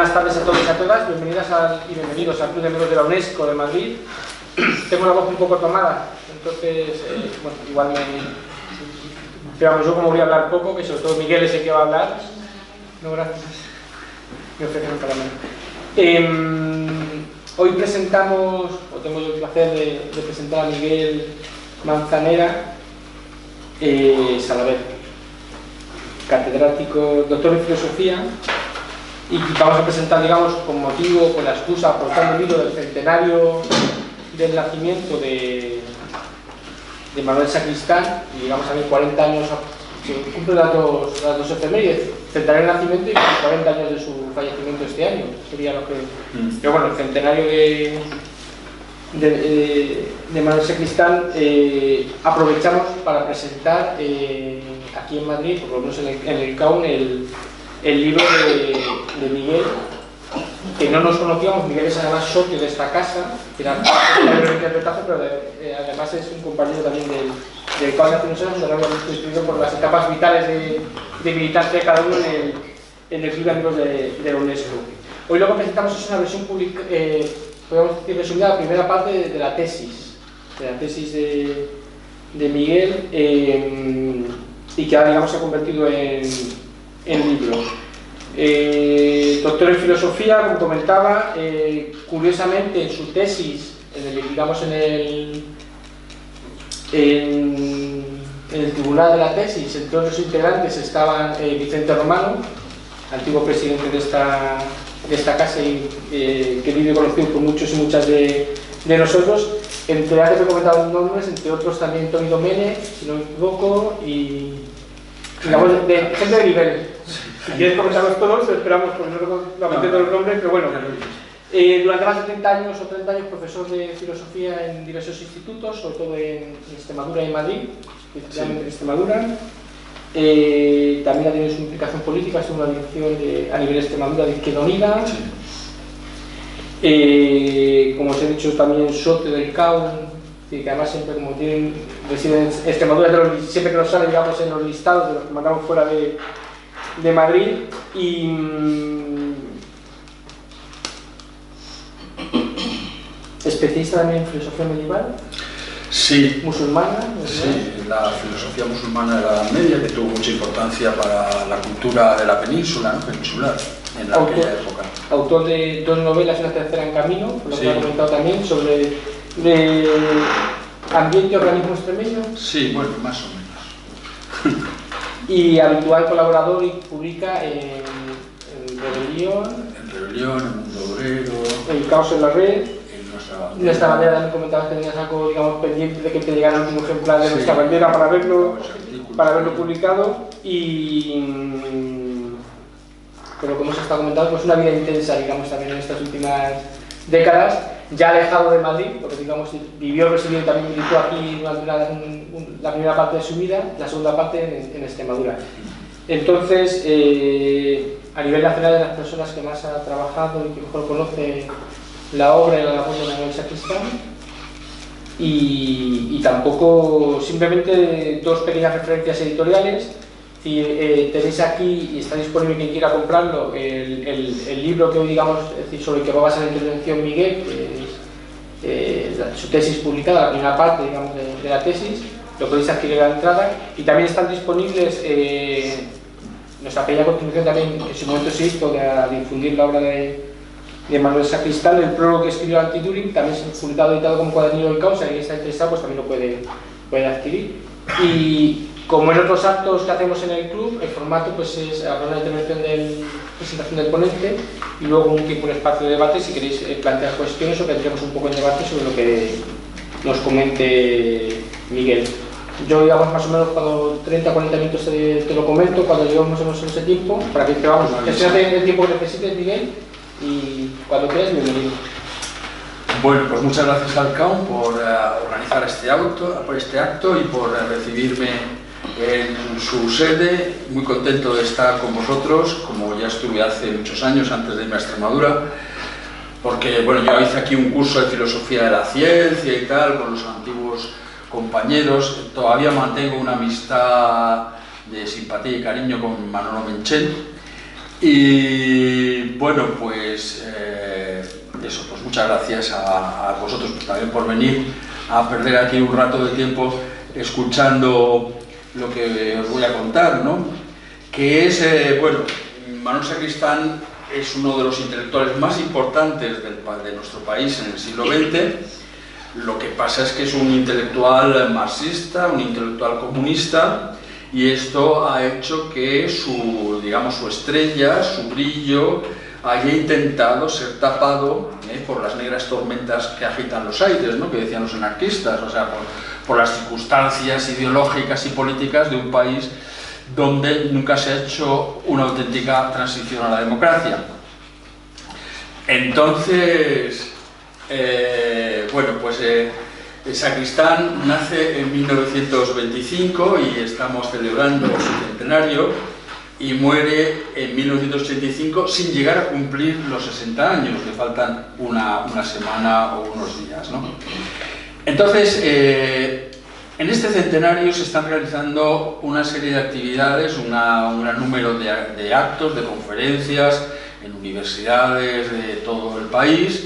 buenas tardes a todos y a todas, bienvenidas y bienvenidos al Club de Amigos de la UNESCO de Madrid. Tengo la voz un poco tomada, entonces, bueno, igual pero vamos, yo como voy a hablar poco, que sobre todo Miguel es el que va a hablar. No, gracias. Me ofrecen un caramelo. Hoy presentamos, o tengo el placer de presentar a Miguel Manzanera Salaver, catedrático, doctor en filosofía, y vamos a presentar, digamos, con motivo, con la excusa, aportando el hilo del centenario del nacimiento de Manuel Sacristán, y digamos a ver 40 años, se cumplen las dos efemérides, centenario del nacimiento y 40 años de su fallecimiento este año, sería lo que... Pero bueno, el centenario de Manuel Sacristán aprovechamos para presentar aquí en Madrid, por lo menos en el CAUN, el libro de Miguel, que no nos conocíamos. Miguel es además socio de esta casa, que era un interpretaje, pero además es un compañero también del CAUN de Nosotros, donde hemos distinguido por las etapas vitales de militancia de cada uno en el Club de Amigos de la UNESCO. Hoy lo que presentamos es una versión pública, podemos decir resumida, la primera parte de la tesis de Miguel, y que ahora, digamos, se ha convertido en libro. Doctor en filosofía, como comentaba, curiosamente en su tesis, en el tribunal de la tesis, entre otros integrantes estaban Vicente Romano, antiguo presidente de esta casa y querido y conocido por muchos y muchas de nosotros. Entre antes he comentado nombres, entre otros también Tony Domene, si no me equivoco, y digamos, gente de nivel. Si quieres comentarlos todos, esperamos, porque no meter todos los nombres, pero bueno. Durante más de 30 años o 30 años profesor de filosofía en diversos institutos, sobre todo en Extremadura y en Madrid, especialmente en Extremadura. También ha tenido su implicación política, es una dirección a nivel de Extremadura de Izquierda Unida. Como os he dicho, también socio del CAUN, que además siempre, como reside en Extremadura, siempre que nos sale, digamos, en los listados de los que mandamos fuera de Madrid. Y especialista también en filosofía medieval. Sí, musulmana. Sí, la filosofía musulmana de la Edad Media, que tuvo mucha importancia para la cultura de la península, ¿no? Peninsular, en aquella época. Autor de 2 novelas y una tercera en camino, por lo que ha comentado también, sobre ambiente y organismo extremeño. Sí, bueno, más o menos. Y habitual colaborador, y publica en Rebelión, En Mundo Obrero, El Caos en la Red. Nuestra bandera también comentabas que tenías algo, digamos, pendiente de que te llegara el último ejemplar de nuestra bandera para verlo publicado. Y pero como se está comentando, pues una vida intensa, digamos, también en estas últimas décadas, ya alejado de Madrid, porque digamos vivió, residió y también militó aquí durante la primera parte de su vida, la segunda parte en Extremadura. Entonces, a nivel nacional, de las personas que más ha trabajado y que mejor conoce la obra y la labor de Manuel Sacristán, y tampoco, simplemente 2 pequeñas referencias editoriales. Tenéis aquí, y está disponible quien quiera comprarlo, el libro que hoy, digamos, es decir, sobre el que va a basar la intervención Miguel, que es su tesis publicada, la primera parte, digamos, de la tesis. Lo podéis adquirir a la entrada, y también están disponibles nuestra pequeña contribución también, que en su momento se hizo de difundir la obra de Manuel Sacristán, el prólogo que escribió Anti-Turing, también se ha publicado, editado como cuadernillo del CAUN. Si alguien está interesado, pues también lo puede adquirir. Y como en otros actos que hacemos en el club, el formato pues es habrá una intervención presentación del ponente y luego un espacio de debate si queréis plantear cuestiones, o que entremos un poco en debate sobre lo que nos comente Miguel. Yo, digamos, más o menos cuando 30-40 minutos te lo comento, cuando lleguemos más o menos en ese tiempo, para que gestionate el tiempo que necesites, Miguel, y cuando quieras, bienvenido. Bueno, pues muchas gracias al CAUN por organizar este acto y por recibirme en su sede. Muy contento de estar con vosotros, como ya estuve hace muchos años antes de irme a Extremadura, porque bueno, yo hice aquí un curso de filosofía de la ciencia y tal con los antiguos compañeros. Todavía mantengo una amistad de simpatía y cariño con Manolo Menchén, Y bueno, pues eso, pues muchas gracias a vosotros pues, también por venir a perder aquí un rato de tiempo escuchando lo que os voy a contar, ¿no? Que es, bueno, Manuel Sacristán es uno de los intelectuales más importantes de nuestro país en el siglo XX. Lo que pasa es que es un intelectual marxista, un intelectual comunista, y esto ha hecho que su estrella, su brillo, haya intentado ser tapado por las negras tormentas que agitan los aires, ¿no? Que decían los anarquistas, o sea, por las circunstancias ideológicas y políticas de un país donde nunca se ha hecho una auténtica transición a la democracia. Entonces, bueno, pues Sacristán nace en 1925 y estamos celebrando su centenario, y muere en 1985 sin llegar a cumplir los 60 años, le faltan una semana o unos días, ¿no? Entonces, en este centenario se están realizando una serie de actividades, un gran número de actos, de conferencias en universidades de todo el país.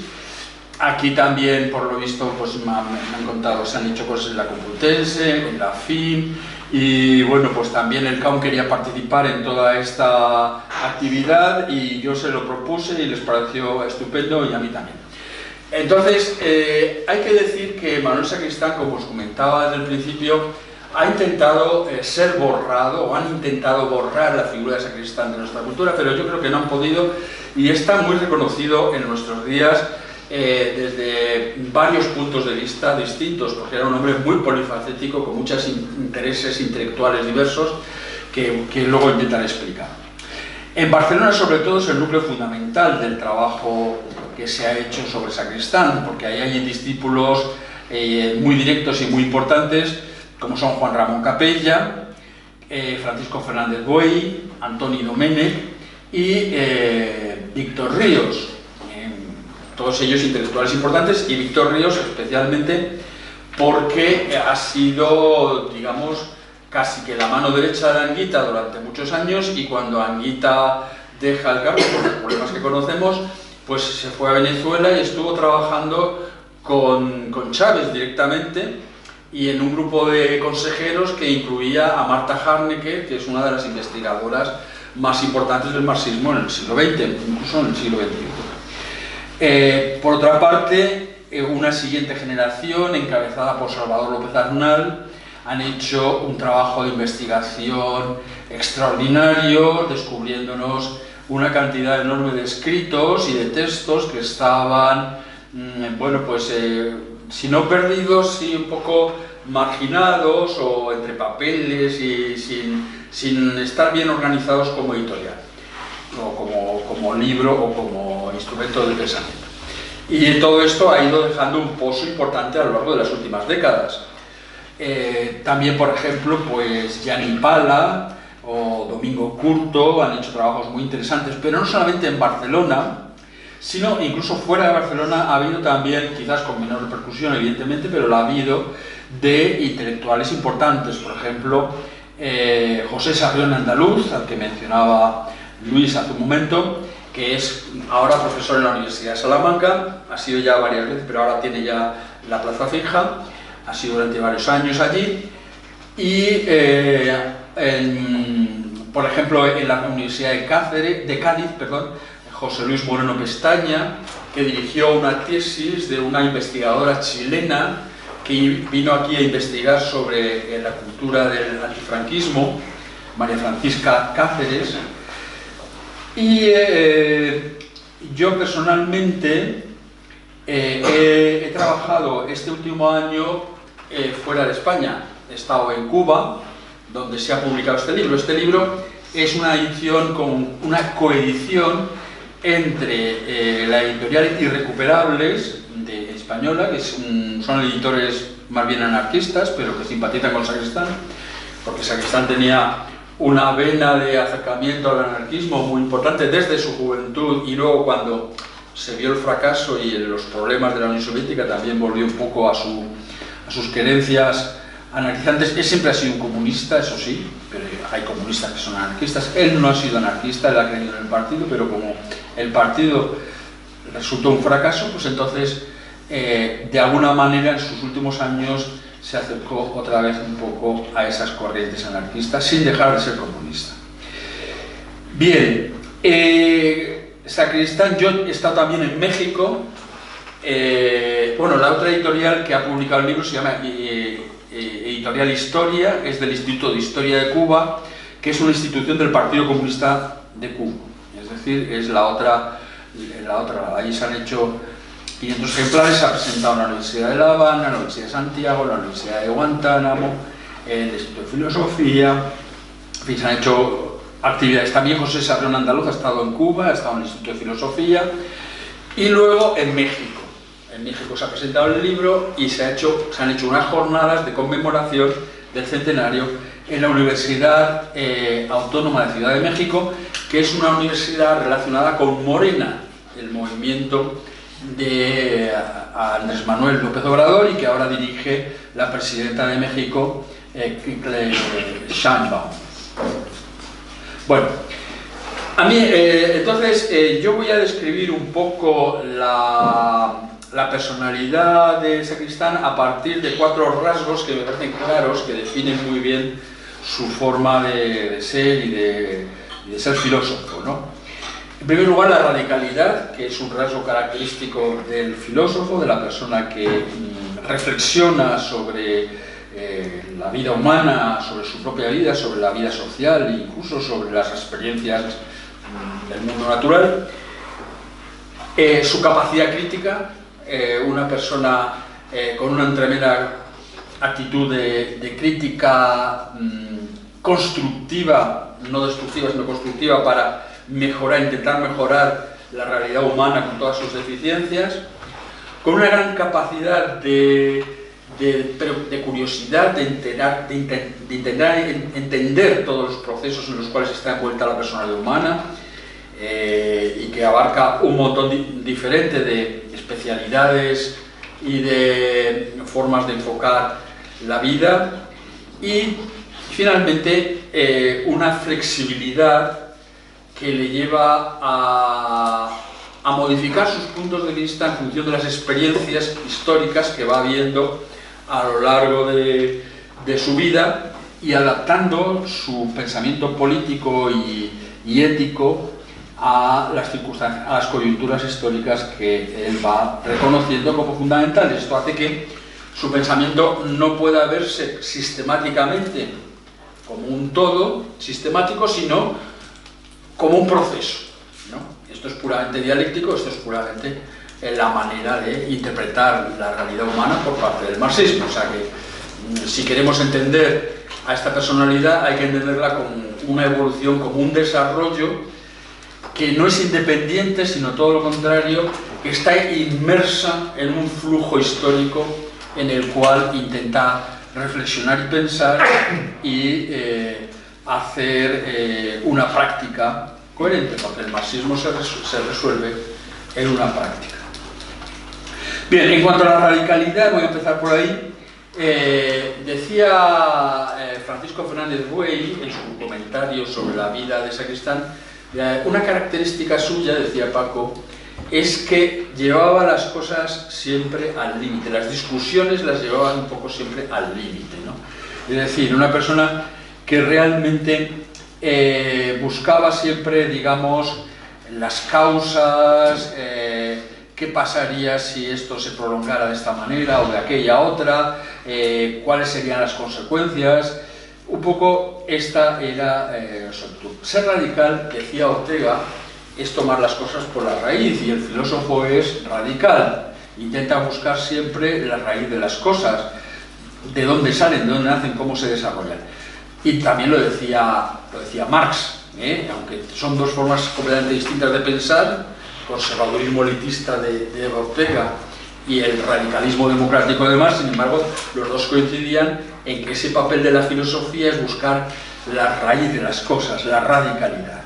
Aquí también, por lo visto, pues me han contado, se han hecho cosas en la Complutense, en la FIM, y bueno, pues también el CAUM quería participar en toda esta actividad y yo se lo propuse y les pareció estupendo, y a mí también. Entonces, hay que decir que Manuel Sacristán, como os comentaba desde el principio, ha intentado ser borrado, o han intentado borrar la figura de Sacristán de nuestra cultura, pero yo creo que no han podido, y está muy reconocido en nuestros días desde varios puntos de vista distintos, porque era un hombre muy polifacético, con muchos intereses intelectuales diversos que luego intentaré explicar. En Barcelona, sobre todo, es el núcleo fundamental del trabajo que se ha hecho sobre Sacristán, porque ahí hay discípulos muy directos y muy importantes, como son Juan Ramón Capella, Francisco Fernández Buey, Antoni Domènech y Víctor Ríos. Todos ellos intelectuales importantes, y Víctor Ríos especialmente porque ha sido, digamos, casi que la mano derecha de Anguita durante muchos años, y cuando Anguita deja el cargo por los problemas que conocemos, pues se fue a Venezuela y estuvo trabajando con Chávez directamente, y en un grupo de consejeros que incluía a Marta Harnecker, que es una de las investigadoras más importantes del marxismo en el siglo XX, incluso en el siglo XXI. Por otra parte, una siguiente generación, encabezada por Salvador López Arnal, han hecho un trabajo de investigación extraordinario, descubriéndonos una cantidad enorme de escritos y de textos que estaban, bueno, pues, si no perdidos, sí un poco marginados o entre papeles y sin estar bien organizados como editorial, o como libro o como instrumento de pensamiento. Y todo esto ha ido dejando un pozo importante a lo largo de las últimas décadas. También, por ejemplo, pues Gianni Pala o Domingo Curto han hecho trabajos muy interesantes, pero no solamente en Barcelona, sino incluso fuera de Barcelona ha habido también, quizás con menor repercusión evidentemente, pero la ha habido, de intelectuales importantes. Por ejemplo, José Sarrión Andaluz, al que mencionaba Luis hace un momento, que es ahora profesor en la Universidad de Salamanca, ha sido ya varias veces, pero ahora tiene ya la plaza fija, ha sido durante varios años allí, y por ejemplo en la Universidad de Cádiz, José Luis Moreno Pestaña, que dirigió una tesis de una investigadora chilena que vino aquí a investigar sobre la cultura del antifranquismo, María Francisca Cáceres. Y yo personalmente he trabajado este último año fuera de España. He estado en Cuba, donde se ha publicado este libro. Este libro es una edición, una coedición entre la editorial Irrecuperables de española, que son editores más bien anarquistas, pero que simpatizan con Sacristán, porque Sacristán tenía una vena de acercamiento al anarquismo muy importante desde su juventud, y luego cuando se vio el fracaso y los problemas de la Unión Soviética también volvió un poco a sus querencias anarquizantes. Él siempre ha sido un comunista, eso sí, pero hay comunistas que son anarquistas. Él no ha sido anarquista, él ha creído en el partido, pero como el partido resultó un fracaso, pues entonces, de alguna manera, en sus últimos años se acercó otra vez un poco a esas corrientes anarquistas, sin dejar de ser comunista. Bien, Sacristán, yo he estado también en México. Bueno, la otra editorial que ha publicado el libro se llama Editorial Historia, que es del Instituto de Historia de Cuba, que es una institución del Partido Comunista de Cuba. Es decir, es la otra, ahí se han hecho 500 ejemplares, se ha presentado en la Universidad de La Habana, en la Universidad de Santiago, en la Universidad de Guantánamo, en el Instituto de Filosofía, en fin, se han hecho actividades. También José Sarrión Andaluz ha estado en Cuba, ha estado en el Instituto de Filosofía, y luego en México. En México se ha presentado el libro y se han hecho unas jornadas de conmemoración del centenario en la Universidad Autónoma de Ciudad de México, que es una universidad relacionada con Morena, el movimiento de Andrés Manuel López Obrador, y que ahora dirige la presidenta de México, Sheinbaum. Bueno, a mí, entonces, yo voy a describir un poco la personalidad de Sacristán a partir de 4 rasgos que me parecen claros, que definen muy bien su forma de ser y de ser filósofo, ¿no? En primer lugar, la radicalidad, que es un rasgo característico del filósofo, de la persona que reflexiona sobre la vida humana, sobre su propia vida, sobre la vida social e incluso sobre las experiencias del mundo natural. Su capacidad crítica, una persona con una tremenda actitud de crítica constructiva, no destructiva, sino constructiva, para intentar mejorar la realidad humana con todas sus deficiencias, con una gran capacidad de curiosidad, de intentar entender todos los procesos en los cuales está envuelta la personalidad humana, y que abarca un montón diferente de especialidades y de formas de enfocar la vida, y finalmente una flexibilidad que le lleva a modificar sus puntos de vista en función de las experiencias históricas que va viendo a lo largo de su vida, y adaptando su pensamiento político y ético a las circunstancias, a las coyunturas históricas que él va reconociendo como fundamentales. Esto hace que su pensamiento no pueda verse sistemáticamente como un todo sistemático, sino como un proceso, ¿no? Esto es puramente dialéctico, esto es puramente la manera de interpretar la realidad humana por parte del marxismo. O sea que si queremos entender a esta personalidad, hay que entenderla como una evolución, como un desarrollo que no es independiente, sino todo lo contrario, que está inmersa en un flujo histórico en el cual intenta reflexionar y pensar y hacer una práctica coherente, porque el marxismo se resuelve en una práctica. Bien, en cuanto a la radicalidad, voy a empezar por ahí. Decía Francisco Fernández Buey en su comentario sobre la vida de Sacristán, una característica suya, decía Paco, es que llevaba las cosas siempre al límite, las discusiones las llevaba un poco siempre al límite, ¿no? Es decir, una persona que realmente buscaba siempre, digamos, las causas, qué pasaría si esto se prolongara de esta manera o de aquella otra, cuáles serían las consecuencias. Un poco esta era su actitud. Ser radical, decía Ortega, es tomar las cosas por la raíz, y el filósofo es radical, intenta buscar siempre la raíz de las cosas, de dónde salen, de dónde nacen, cómo se desarrollan. Y también lo decía Marx, aunque son dos formas completamente distintas de pensar, el conservadurismo elitista de Ortega y el radicalismo democrático de Marx. Sin embargo, los dos coincidían en que ese papel de la filosofía es buscar la raíz de las cosas, la radicalidad.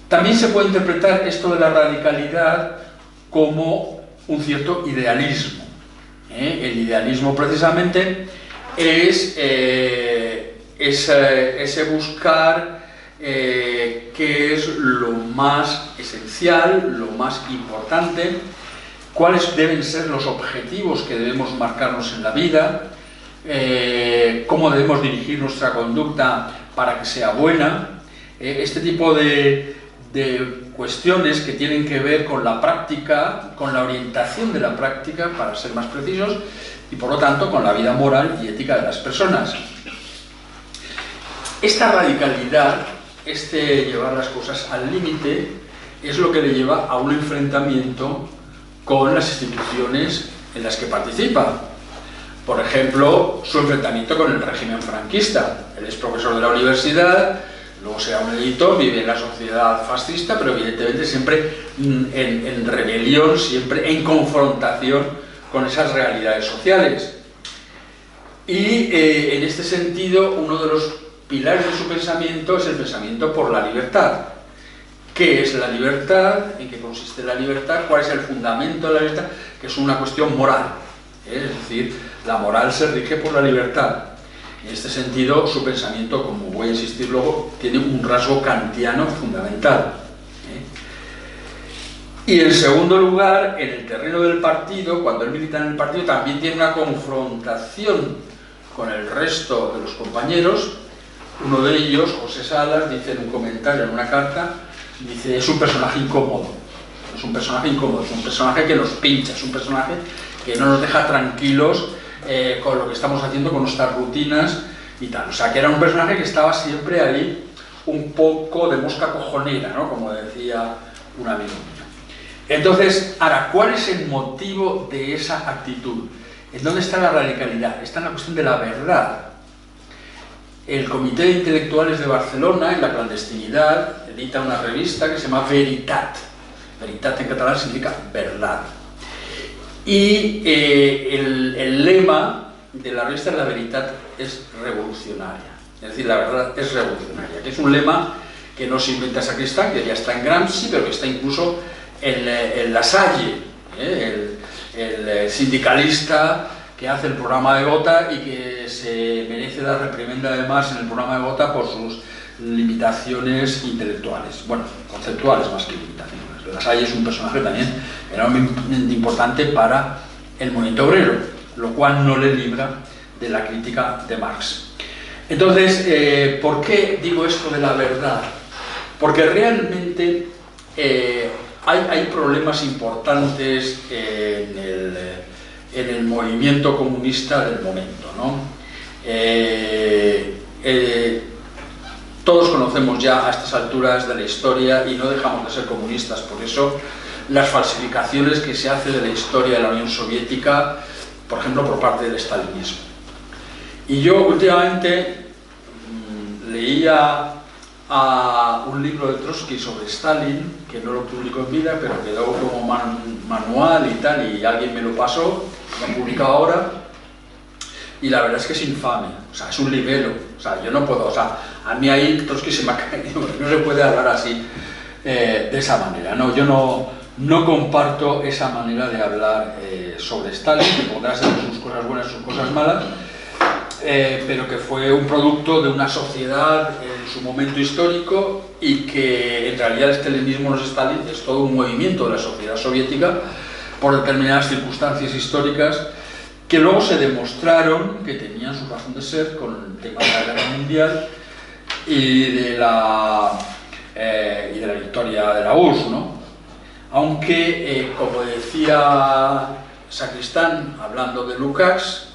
También se puede interpretar esto de la radicalidad como un cierto idealismo. El idealismo, precisamente, es ese buscar qué es lo más esencial, lo más importante, cuáles deben ser los objetivos que debemos marcarnos en la vida, cómo debemos dirigir nuestra conducta para que sea buena, este tipo de cuestiones que tienen que ver con la práctica, con la orientación de la práctica, para ser más precisos, y por lo tanto con la vida moral y ética de las personas. Esta radicalidad, llevar las cosas al límite, es lo que le lleva a un enfrentamiento con las instituciones en las que participa. Por ejemplo, su enfrentamiento con el régimen franquista. Él es profesor de la universidad, luego será un editor, vive en la sociedad fascista, pero evidentemente siempre en rebelión, siempre en confrontación con esas realidades sociales. Y en este sentido, uno de los pilares de su pensamiento es el pensamiento por la libertad. ¿Qué es la libertad? ¿En qué consiste la libertad? ¿Cuál es el fundamento de la libertad? Que es una cuestión moral. Es decir, la moral se rige por la libertad. En este sentido, su pensamiento, como voy a insistir luego, tiene un rasgo kantiano fundamental. Y en segundo lugar, en el terreno del partido, cuando él milita en el partido, también tiene una confrontación con el resto de los compañeros. Uno de ellos, José Salas, dice en un comentario, en una carta, dice: es un personaje incómodo, es un personaje incómodo, es un personaje que nos pincha, es un personaje que no nos deja tranquilos con lo que estamos haciendo, con nuestras rutinas y tal. O sea, que era un personaje que estaba siempre ahí un poco de mosca cojonera, ¿no? Como decía un amigo mío. Entonces, ahora, ¿cuál es el motivo de esa actitud? ¿En dónde está la radicalidad? Está en la cuestión de la verdad. El Comité de Intelectuales de Barcelona, en la clandestinidad, edita una revista que se llama Veritat. Veritat en catalán significa verdad. Y el lema de la revista de la Veritat es revolucionaria. Es decir, la verdad es revolucionaria, que es un lema que no se inventa Sacristán, que ya está en Gramsci, pero que está incluso en La Salle, el sindicalista que hace el programa de Gotha y que se merece la reprimenda además en el programa de Gotha por sus limitaciones intelectuales, bueno, conceptuales más que limitaciones. La Salle es un personaje también enormemente importante para el movimiento obrero, lo cual no le libra de la crítica de Marx. Entonces, ¿por qué digo esto de la verdad? Porque realmente hay problemas importantes en el movimiento comunista del momento, ¿no? Todos conocemos ya a estas alturas de la historia y no dejamos de ser comunistas, por eso las falsificaciones que se hacen de la historia de la Unión Soviética, por ejemplo, por parte del stalinismo. Y yo últimamente leía un libro de Trotsky sobre Stalin, que no lo publicó en vida, pero quedó como manual y tal, y alguien me lo pasó, lo han publicado ahora, y la verdad es que es infame, o sea, es un libelo, o sea, yo no puedo, o sea, a mí ahí Trotsky se me ha caído, no se puede hablar así, de esa manera, no, yo no comparto esa manera de hablar sobre Stalin, que podrá ser sus cosas buenas, sus cosas malas, pero que fue un producto de una sociedad en su momento histórico y que en realidad el stalinismo no es Stalin, es todo un movimiento de la sociedad soviética por determinadas circunstancias históricas que luego se demostraron que tenían su razón de ser con el tema de la guerra mundial y de la victoria de la URSS, ¿no? Aunque, como decía Sacristán, hablando de Lukács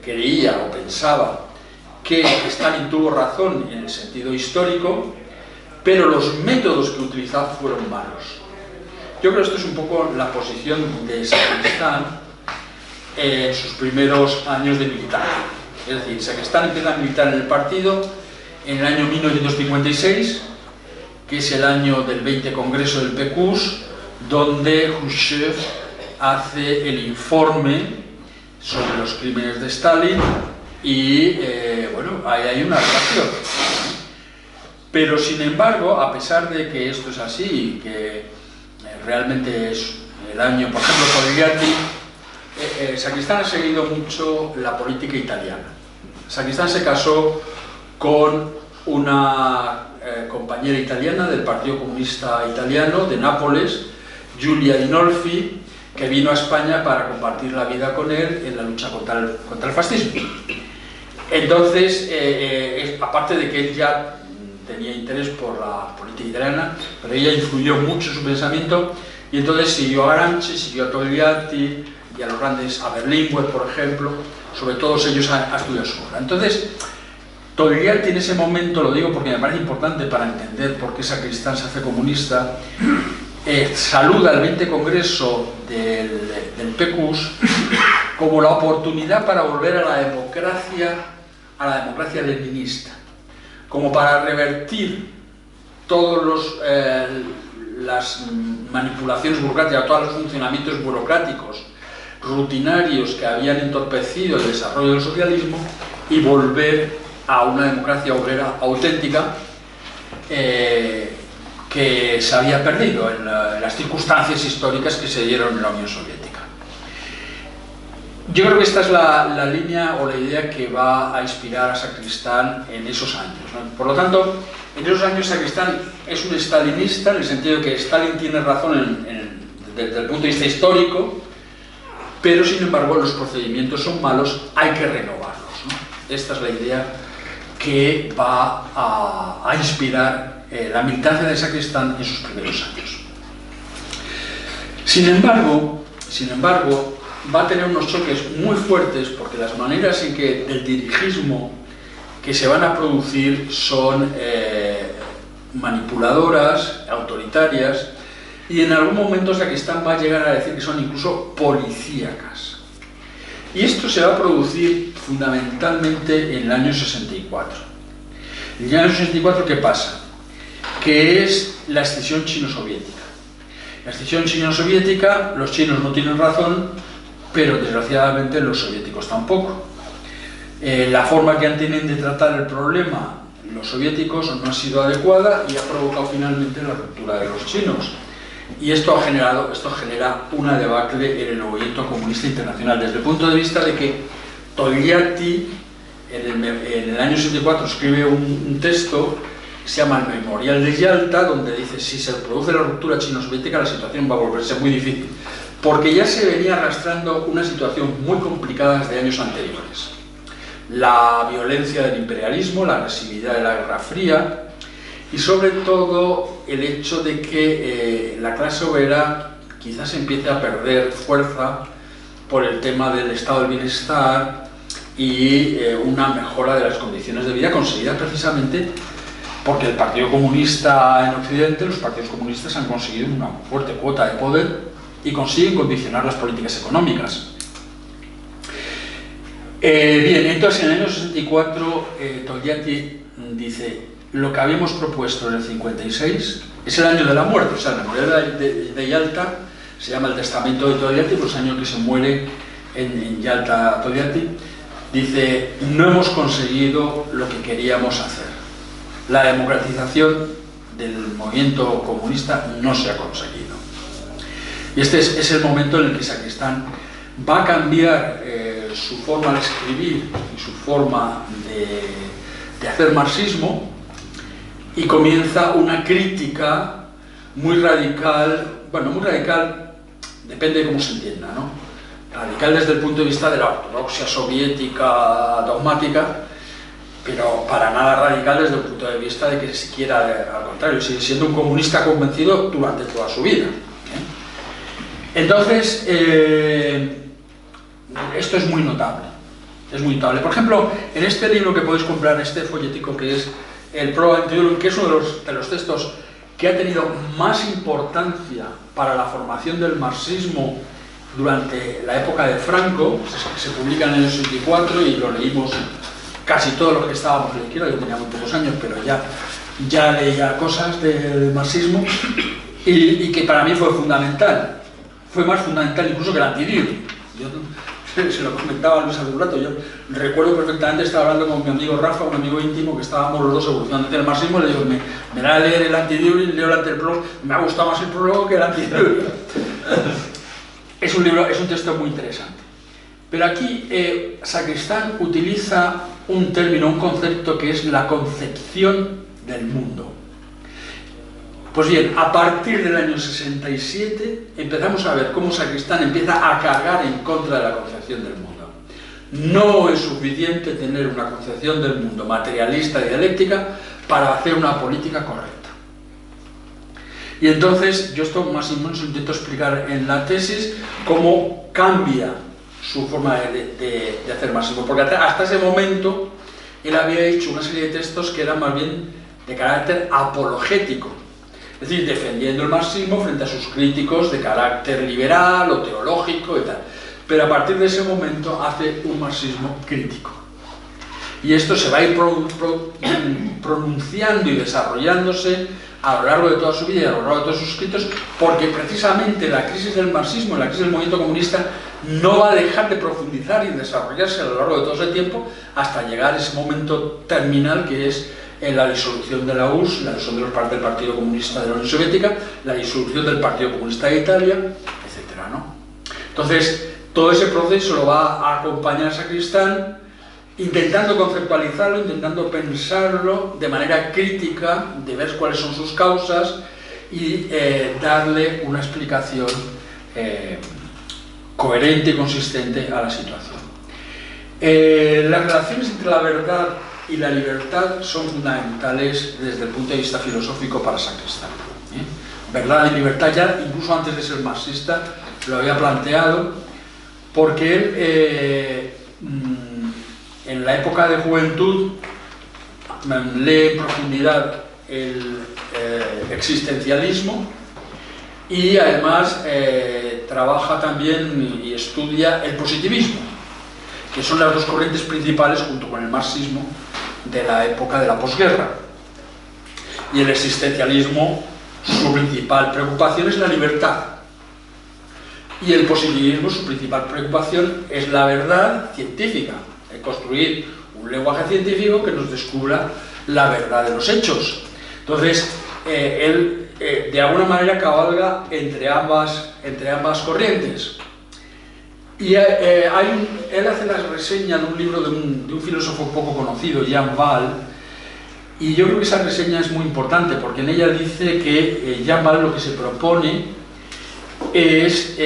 creía o pensaba que Stalin tuvo razón en el sentido histórico, pero los métodos que utilizaba fueron malos. Yo creo que esto es un poco la posición de Sacristán en sus primeros años de militar. Es decir, Sacristán empieza a militar en el partido en el año 1956, que es el año del 20 Congreso del PQS, donde Khrushchev hace el informe sobre los crímenes de Stalin y, bueno, ahí hay una relación. Pero, sin embargo, a pesar de que esto es así, que realmente es el año, por ejemplo, Togliatti Sacristán ha seguido mucho la política italiana. Sacristán se casó con una compañera italiana del Partido Comunista Italiano de Nápoles, Giulia Dinolfi, que vino a España para compartir la vida con él en la lucha contra el fascismo. Entonces, aparte de que él ya tenía interés por la política italiana, pero ella influyó mucho en su pensamiento, y entonces siguió a Gramsci, siguió a Togliatti y a los grandes, a Berlinguer, por ejemplo, sobre todos ellos ha estudiado su obra. Entonces, Togliatti en ese momento, lo digo porque me parece importante para entender por qué Sacristán se hace comunista, saluda el 20 Congreso del PQS como la oportunidad para volver a la democracia leninista, como para revertir todas las manipulaciones burocráticas, todos los funcionamientos burocráticos rutinarios que habían entorpecido el desarrollo del socialismo y volver a una democracia obrera auténtica que se había perdido en las circunstancias históricas que se dieron en la Unión Soviética. Yo creo que esta es la línea o la idea que va a inspirar a Sacristán en esos años, ¿no? Por lo tanto, en esos años Sacristán es un stalinista, en el sentido de que Stalin tiene razón desde el punto de vista histórico, pero sin embargo los procedimientos son malos, hay que renovarlos, ¿no? Esta es la idea que va a inspirar la militancia de Sacristán en sus primeros años. Sin embargo, va a tener unos choques muy fuertes, porque las maneras en que del dirigismo que se van a producir son manipuladoras, autoritarias, y en algún momento Sacristán va a llegar a decir que son incluso policíacas. Y esto se va a producir fundamentalmente en el año 64. En el año 64, ¿qué pasa? Que es la escisión chino-soviética. La escisión chino-soviética, los chinos no tienen razón, pero desgraciadamente los soviéticos tampoco. La forma que tienen de tratar el problema los soviéticos no ha sido adecuada y ha provocado finalmente la ruptura de los chinos. Y esto genera una debacle en el movimiento comunista internacional, desde el punto de vista de que Togliatti en el año 74 escribe un texto que se llama el Memorial de Yalta, donde dice: si se produce la ruptura chino-soviética, la situación va a volverse muy difícil, porque ya se venía arrastrando una situación muy complicada desde años anteriores. La violencia del imperialismo, la agresividad de la Guerra Fría, y sobre todo el hecho de que la clase obrera quizás empiece a perder fuerza por el tema del estado del bienestar y una mejora de las condiciones de vida conseguida precisamente porque el Partido Comunista en Occidente, los partidos comunistas han conseguido una fuerte cuota de poder y consiguen condicionar las políticas económicas. Bien, entonces en el año 64 Togliatti dice: lo que habíamos propuesto en el 56 es el año de la muerte, o sea, la Memorial de Yalta se llama el testamento de Togliatti, pues el año que se muere en Yalta Togliatti, dice: no hemos conseguido lo que queríamos hacer. La democratización del movimiento comunista no se ha conseguido. Y este es el momento en el que Sacristán va a cambiar su forma de escribir y su forma de hacer marxismo, y comienza una crítica muy radical, bueno, muy radical, depende de cómo se entienda, ¿no? Radical desde el punto de vista de la ortodoxia soviética dogmática, pero para nada radical desde el punto de vista de que siquiera, al contrario, sigue siendo un comunista convencido durante toda su vida. Entonces, esto es muy notable, es muy notable. Por ejemplo, en este libro que podéis comprar, este folletico que es el Pro Antidurum, que es uno de los textos que ha tenido más importancia para la formación del marxismo durante la época de Franco, se publica en el 64 y lo leímos casi todos los que estábamos en la izquierda. Yo tenía muy pocos años, pero ya leía cosas del marxismo, y que para mí fue fundamental. Fue más fundamental incluso que el Antidurum. Yo se lo comentaba a Luis hace un rato. Yo recuerdo perfectamente, estaba hablando con mi amigo Rafa, un amigo íntimo, que estábamos los dos evolucionando en el marxismo, y le digo: me da a leer el Antidurum, leo el Antiprólogo, me ha gustado más el prólogo que el Antidurum. Es un texto muy interesante. Pero aquí Sacristán utiliza un término, un concepto que es la concepción del mundo. Pues bien, a partir del año 67 empezamos a ver cómo Sacristán empieza a cargar en contra de la concepción del mundo. No es suficiente tener una concepción del mundo materialista y dialéctica para hacer una política correcta. Y entonces, yo esto más o menos intento explicar en la tesis cómo cambia su forma de hacer marxismo, porque hasta ese momento él había hecho una serie de textos que eran más bien de carácter apologético, es decir, defendiendo el marxismo frente a sus críticos de carácter liberal o teológico y tal. Pero a partir de ese momento hace un marxismo crítico. Y esto se va a ir pronunciando y desarrollándose a lo largo de toda su vida y a lo largo de todos sus escritos, porque precisamente la crisis del marxismo, la crisis del movimiento comunista, no va a dejar de profundizar y desarrollarse a lo largo de todo ese tiempo hasta llegar a ese momento terminal que es la disolución de la URSS, la disolución del Partido Comunista de la Unión Soviética, la disolución del Partido Comunista de Italia, etc., ¿no? Entonces, todo ese proceso lo va a acompañar Sacristán, intentando conceptualizarlo, intentando pensarlo de manera crítica, de ver cuáles son sus causas y darle una explicación coherente y consistente a la situación. Las relaciones entre la verdad y la libertad son fundamentales desde el punto de vista filosófico para Sacristán. Verdad y libertad ya, incluso antes de ser marxista, lo había planteado, porque él, en la época de juventud, lee en profundidad el existencialismo y además trabaja también y estudia el positivismo, que son las dos corrientes principales junto con el marxismo de la época de la posguerra. Y el existencialismo, su principal preocupación es la libertad. Y el positivismo, su principal preocupación es la verdad científica, construir un lenguaje científico que nos descubra la verdad de los hechos. Entonces, él de alguna manera cabalga entre ambas corrientes. Y él hace la reseña de un libro de un filósofo poco conocido, Jean Wahl, y yo creo que esa reseña es muy importante porque en ella dice que Jean Wahl lo que se propone es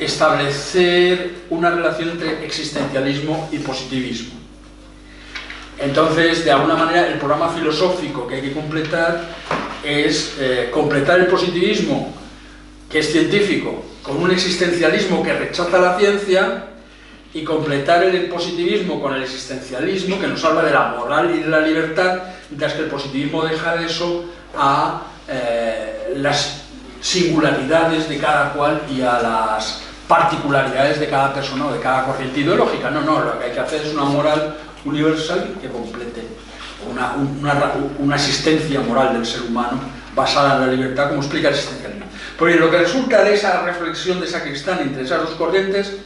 establecer una relación entre existencialismo y positivismo. Entonces, de alguna manera, el programa filosófico que hay que completar es completar el positivismo, que es científico, con un existencialismo que rechaza la ciencia, y completar el positivismo con el existencialismo, que nos habla de la moral y de la libertad, mientras que el positivismo deja de eso a las singularidades de cada cual y a las particularidades de cada persona o de cada corriente ideológica. No, lo que hay que hacer es una moral universal que complete una existencia moral del ser humano basada en la libertad, como explica el existencialismo. Porque lo que resulta de esa reflexión de Sacristán entre esas dos corrientes,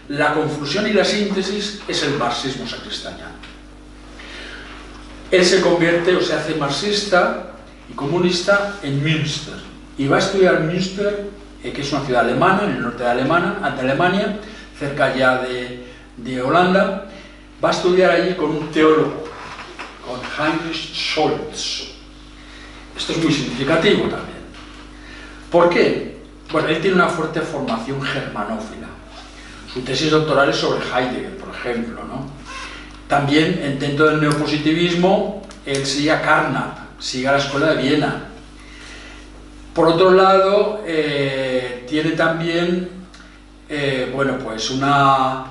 la confusión y la síntesis, es el marxismo sacristaniano. Él se convierte o se hace marxista y comunista en Münster, y va a estudiar Münster, que es una ciudad alemana, en el norte de Alemania, cerca ya de Holanda. Va a estudiar allí con un teólogo, con Heinrich Scholz. Esto es muy significativo también. ¿Por qué? Bueno, él tiene una fuerte formación germanófila. Su tesis doctoral es sobre Heidegger, por ejemplo, ¿no? También, dentro del neopositivismo, él sigue a Carnap, sigue a la Escuela de Viena. Por otro lado, tiene también pues una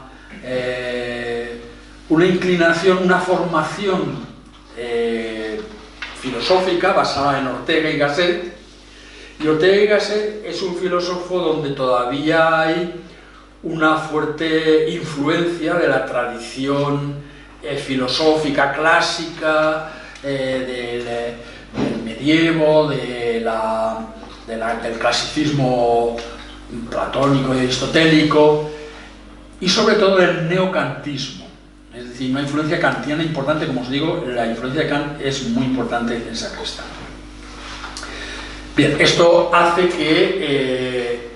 inclinación, una formación filosófica basada en Ortega y Gasset. Y Ortega y Gasset es un filósofo donde todavía hay una fuerte influencia de la tradición filosófica clásica, del medievo, del clasicismo platónico y aristotélico, y sobre todo del neocantismo. Es decir, una influencia kantiana importante. Como os digo, la influencia de Kant es muy importante en Sacristán. Bien, esto hace que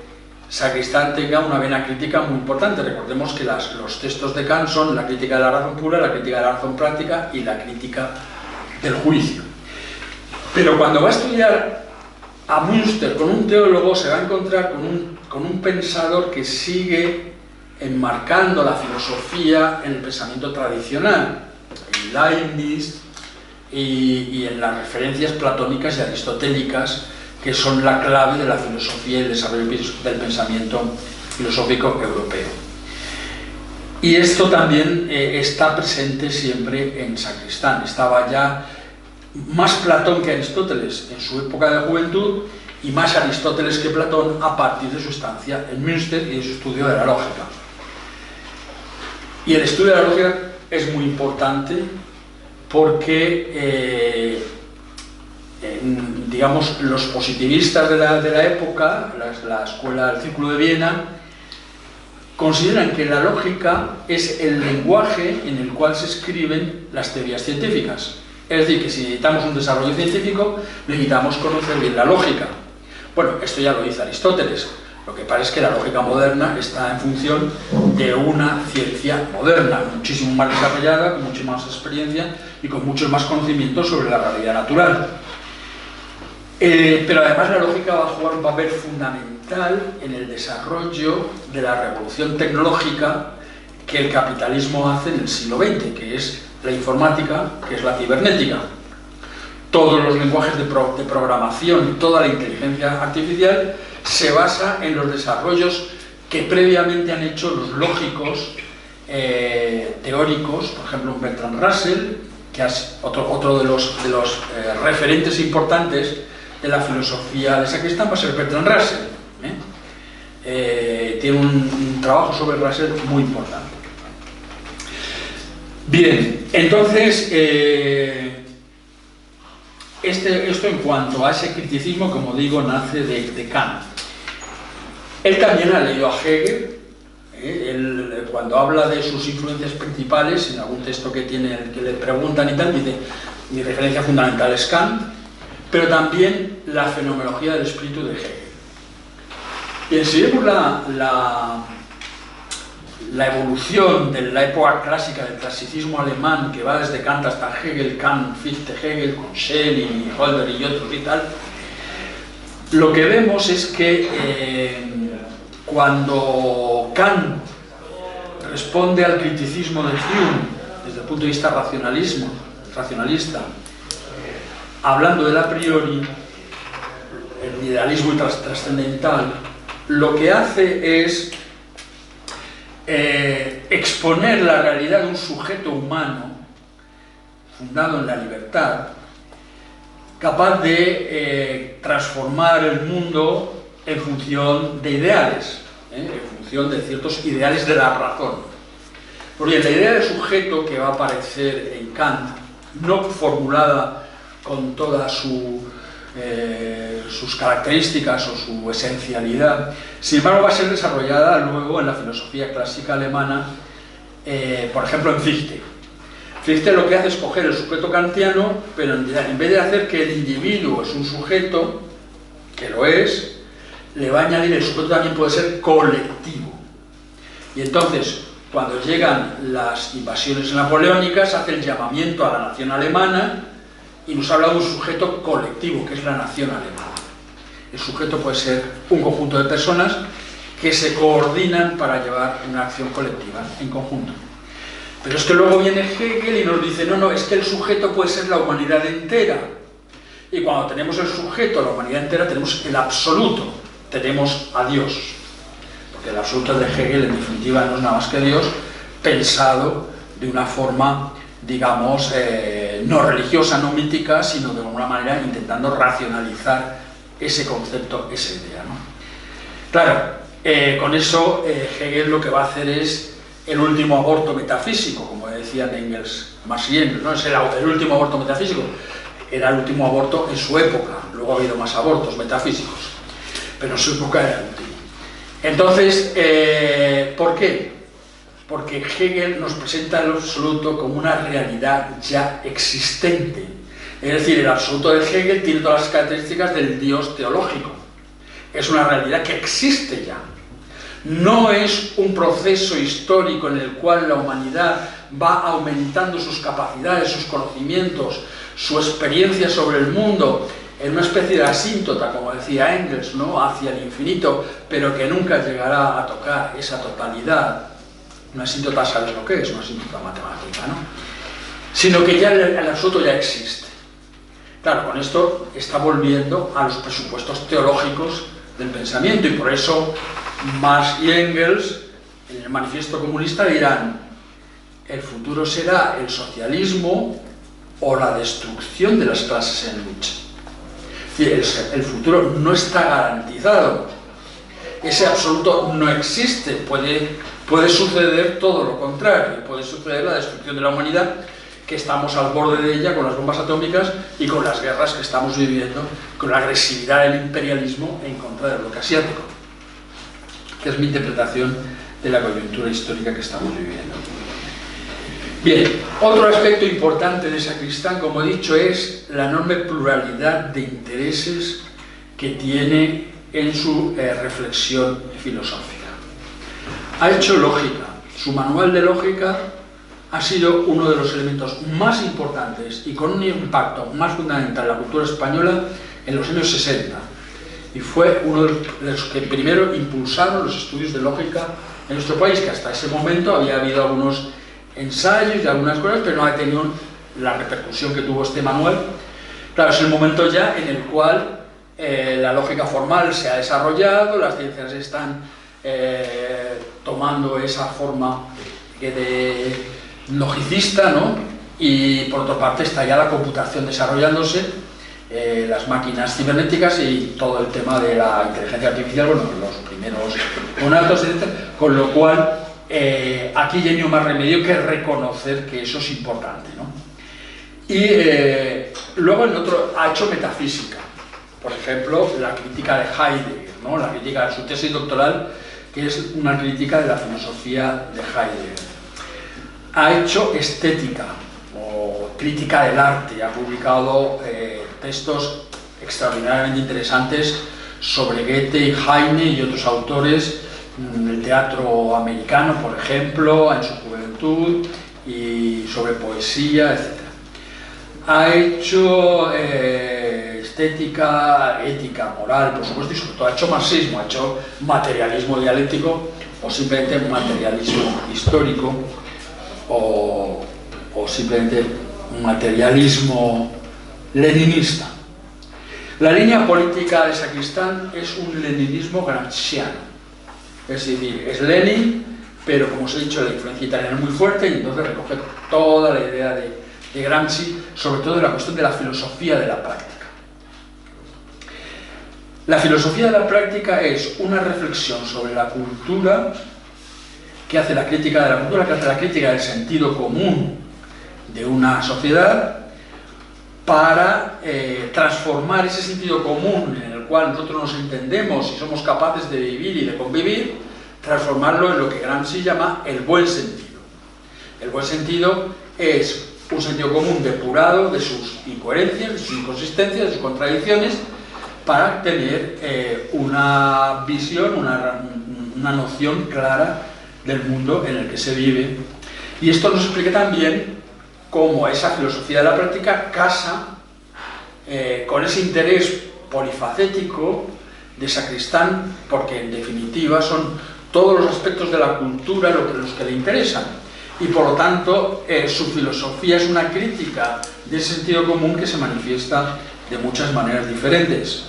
Sacristán tenga una vena crítica muy importante. Recordemos que los textos de Kant son la crítica de la razón pura, la crítica de la razón práctica y la crítica del juicio. Pero cuando va a estudiar a Münster con un teólogo, se va a encontrar con un pensador que sigue enmarcando la filosofía en el pensamiento tradicional, en Leibniz y en las referencias platónicas y aristotélicas, que son la clave de la filosofía y el desarrollo del pensamiento filosófico europeo. Y esto también está presente siempre en Sacristán. Estaba ya más Platón que Aristóteles en su época de juventud y más Aristóteles que Platón a partir de su estancia en Münster y de su estudio de la lógica. Y el estudio de la lógica es muy importante porque digamos, los positivistas de la época, la escuela del Círculo de Viena, consideran que la lógica es el lenguaje en el cual se escriben las teorías científicas. Es decir, que si necesitamos un desarrollo científico, necesitamos conocer bien la lógica. Bueno, esto ya lo dice Aristóteles. Lo que pasa es que la lógica moderna está en función de una ciencia moderna, muchísimo más desarrollada, con mucha más experiencia y con muchos más conocimientos sobre la realidad natural. Pero además la lógica va a jugar un papel fundamental en el desarrollo de la revolución tecnológica que el capitalismo hace en el siglo XX, que es la informática, que es la cibernética. Todos los lenguajes de programación, toda la inteligencia artificial se basa en los desarrollos que previamente han hecho los lógicos teóricos, por ejemplo Bertrand Russell, que es otro de los referentes importantes de la filosofía de Sacristán, va a ser Bertrand Russell. Tiene un trabajo sobre Russell muy importante. Bien, entonces esto en cuanto a ese criticismo, como digo, nace de Kant. Él también ha leído a Hegel. Él, cuando habla de sus influencias principales, en algún texto que le preguntan y tal, dice: mi referencia fundamental es Kant, pero también la fenomenología del espíritu de Hegel. Bien, si vemos la evolución de la época clásica del clasicismo alemán, que va desde Kant hasta Hegel, Kant, Fichte, Hegel, con Schelling, Holder y otros y tal, lo que vemos es que cuando Kant responde al criticismo de Hume desde el punto de vista racionalista, hablando del a priori, el idealismo trascendental, lo que hace es exponer la realidad de un sujeto humano fundado en la libertad, capaz de transformar el mundo en función de ideales, en función de ciertos ideales de la razón. Porque la idea de sujeto que va a aparecer en Kant, no formulada con todas sus características o su esencialidad, sin embargo va a ser desarrollada luego en la filosofía clásica alemana, por ejemplo en Fichte. Fichte lo que hace es coger el sujeto kantiano, pero en vez de hacer que el individuo es un sujeto, que lo es, le va a añadir el sujeto también puede ser colectivo. Y entonces, cuando llegan las invasiones napoleónicas, hace el llamamiento a la nación alemana y nos habla de un sujeto colectivo, que es la nación alemana. El sujeto puede ser un conjunto de personas que se coordinan para llevar una acción colectiva en conjunto. Pero es que luego viene Hegel y nos dice: no, es que el sujeto puede ser la humanidad entera. Y cuando tenemos el sujeto, la humanidad entera, tenemos el absoluto, tenemos a Dios. Porque el absoluto de Hegel, en definitiva, no es nada más que Dios, pensado de una forma, digamos, no religiosa, no mítica, sino de alguna manera intentando racionalizar ese concepto, esa idea, ¿no? Claro, con eso Hegel lo que va a hacer es el último aborto metafísico, como decían Engels, Marx y Engels, ¿no? Es el último aborto metafísico. Era el último aborto en su época, luego ha habido más abortos metafísicos, pero en su época era el último. Entonces, ¿por qué? Porque Hegel nos presenta el absoluto como una realidad ya existente. Es decir, el absoluto de Hegel tiene todas las características del Dios teológico. Es una realidad que existe ya. no es un proceso histórico en el cual la humanidad va aumentando sus capacidades, sus conocimientos, su experiencia sobre el mundo, en una especie de asíntota, como decía Engels, ¿no?, hacia el infinito, pero que nunca llegará a tocar esa totalidad. Una asíntota, ¿sabes lo que es? Una asíntota matemática, ¿no? Sino que ya el absoluto ya existe. Claro, con esto está volviendo a los presupuestos teológicos del pensamiento, y por eso Marx y Engels, en el Manifiesto Comunista, dirán: el futuro será el socialismo o la destrucción de las clases en lucha. Es decir, el futuro no está garantizado, ese absoluto no existe, puede suceder todo lo contrario, puede suceder la destrucción de la humanidad, que estamos al borde de ella con las bombas atómicas y con las guerras que estamos viviendo, con la agresividad del imperialismo en contra del bloque asiático, que es mi interpretación de la coyuntura histórica que estamos viviendo. Bien, otro aspecto importante de Sacristán, como he dicho, es la enorme pluralidad de intereses que tiene en su reflexión filosófica. Ha hecho lógica. Su manual de lógica ha sido uno de los elementos más importantes y con un impacto más fundamental en la cultura española en los años 60. Y fue uno de los que primero impulsaron los estudios de lógica en nuestro país, que hasta ese momento había habido algunos ensayos y algunas cosas, pero no ha tenido la repercusión que tuvo este manual. Claro, es el momento ya en el cual la lógica formal se ha desarrollado, las ciencias están tomando esa forma de logicista, ¿no? Y por otra parte está ya la computación desarrollándose, las máquinas cibernéticas y todo el tema de la inteligencia artificial, bueno, los primeros conatos, etc. Con lo cual aquí ya no hay más remedio que reconocer que eso es importante, ¿no? Y luego el otro ha hecho metafísica, por ejemplo, la crítica de Heidegger, ¿no? La crítica de su tesis doctoral, que es una crítica de la filosofía de Heidegger. Ha hecho estética o crítica del arte, ha publicado textos extraordinariamente interesantes sobre Goethe y Heine y otros autores del teatro americano, por ejemplo, en su juventud, y sobre poesía, etc. Ha hecho estética, ética, moral, por supuesto, y sobre todo ha hecho marxismo, ha hecho materialismo dialéctico o simplemente materialismo histórico, o simplemente materialismo leninista. La línea política de Sacristán es un leninismo gramsciano, es decir, es Lenin, pero como os he dicho, la influencia italiana es muy fuerte y entonces recoge toda la idea de Gramsci, sobre todo en la cuestión de la filosofía de la práctica. La filosofía de la práctica es una reflexión sobre la cultura, que hace la crítica de la cultura, que hace la crítica del sentido común de una sociedad, para transformar ese sentido común en el cual nosotros nos entendemos y somos capaces de vivir y de convivir, transformarlo en lo que Gramsci llama el buen sentido. El buen sentido es un sentido común depurado de sus incoherencias, de sus inconsistencias, de sus contradicciones, para tener una visión, una noción clara del mundo en el que se vive. Y esto nos explica también cómo esa filosofía de la práctica casa con ese interés polifacético de Sacristán, porque en definitiva son todos los aspectos de la cultura los que le interesan, y por lo tanto su filosofía es una crítica de ese sentido común que se manifiesta de muchas maneras diferentes.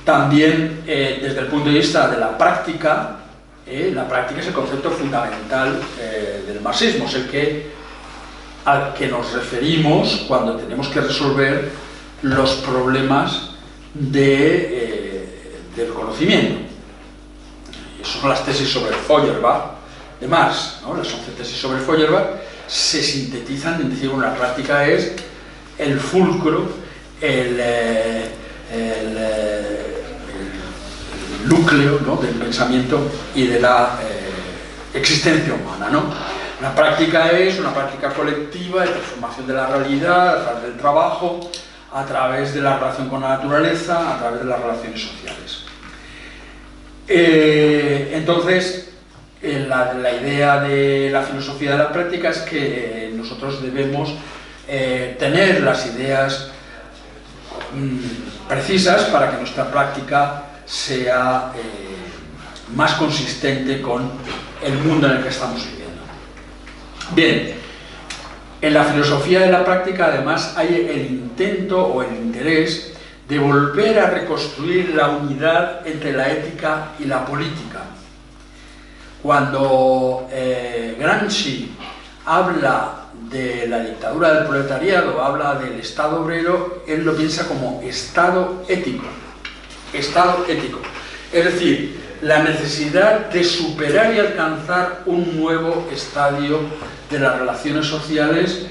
También desde el punto de vista de la práctica es el concepto fundamental del marxismo, es al que nos referimos cuando tenemos que resolver los problemas del conocimiento. Y eso son las tesis sobre Feuerbach de Marx, ¿no? Las 11 tesis sobre Feuerbach se sintetizan en decir, una práctica es el fulcro, el núcleo, ¿no?, del pensamiento y de la existencia humana, ¿no? La práctica es una práctica colectiva de transformación de la realidad a través del trabajo, a través de la relación con la naturaleza, a través de las relaciones sociales. Entonces, la idea de la filosofía de la práctica es que nosotros debemos tener las ideas precisas para que nuestra práctica sea más consistente con el mundo en el que estamos viviendo. Bien, en la filosofía de la práctica además hay el intento o el interés de volver a reconstruir la unidad entre la ética y la política. Cuando Gramsci habla de la dictadura del proletariado, habla del Estado obrero, él lo piensa como Estado ético. Estado ético. Es decir, la necesidad de superar y alcanzar un nuevo estadio de las relaciones sociales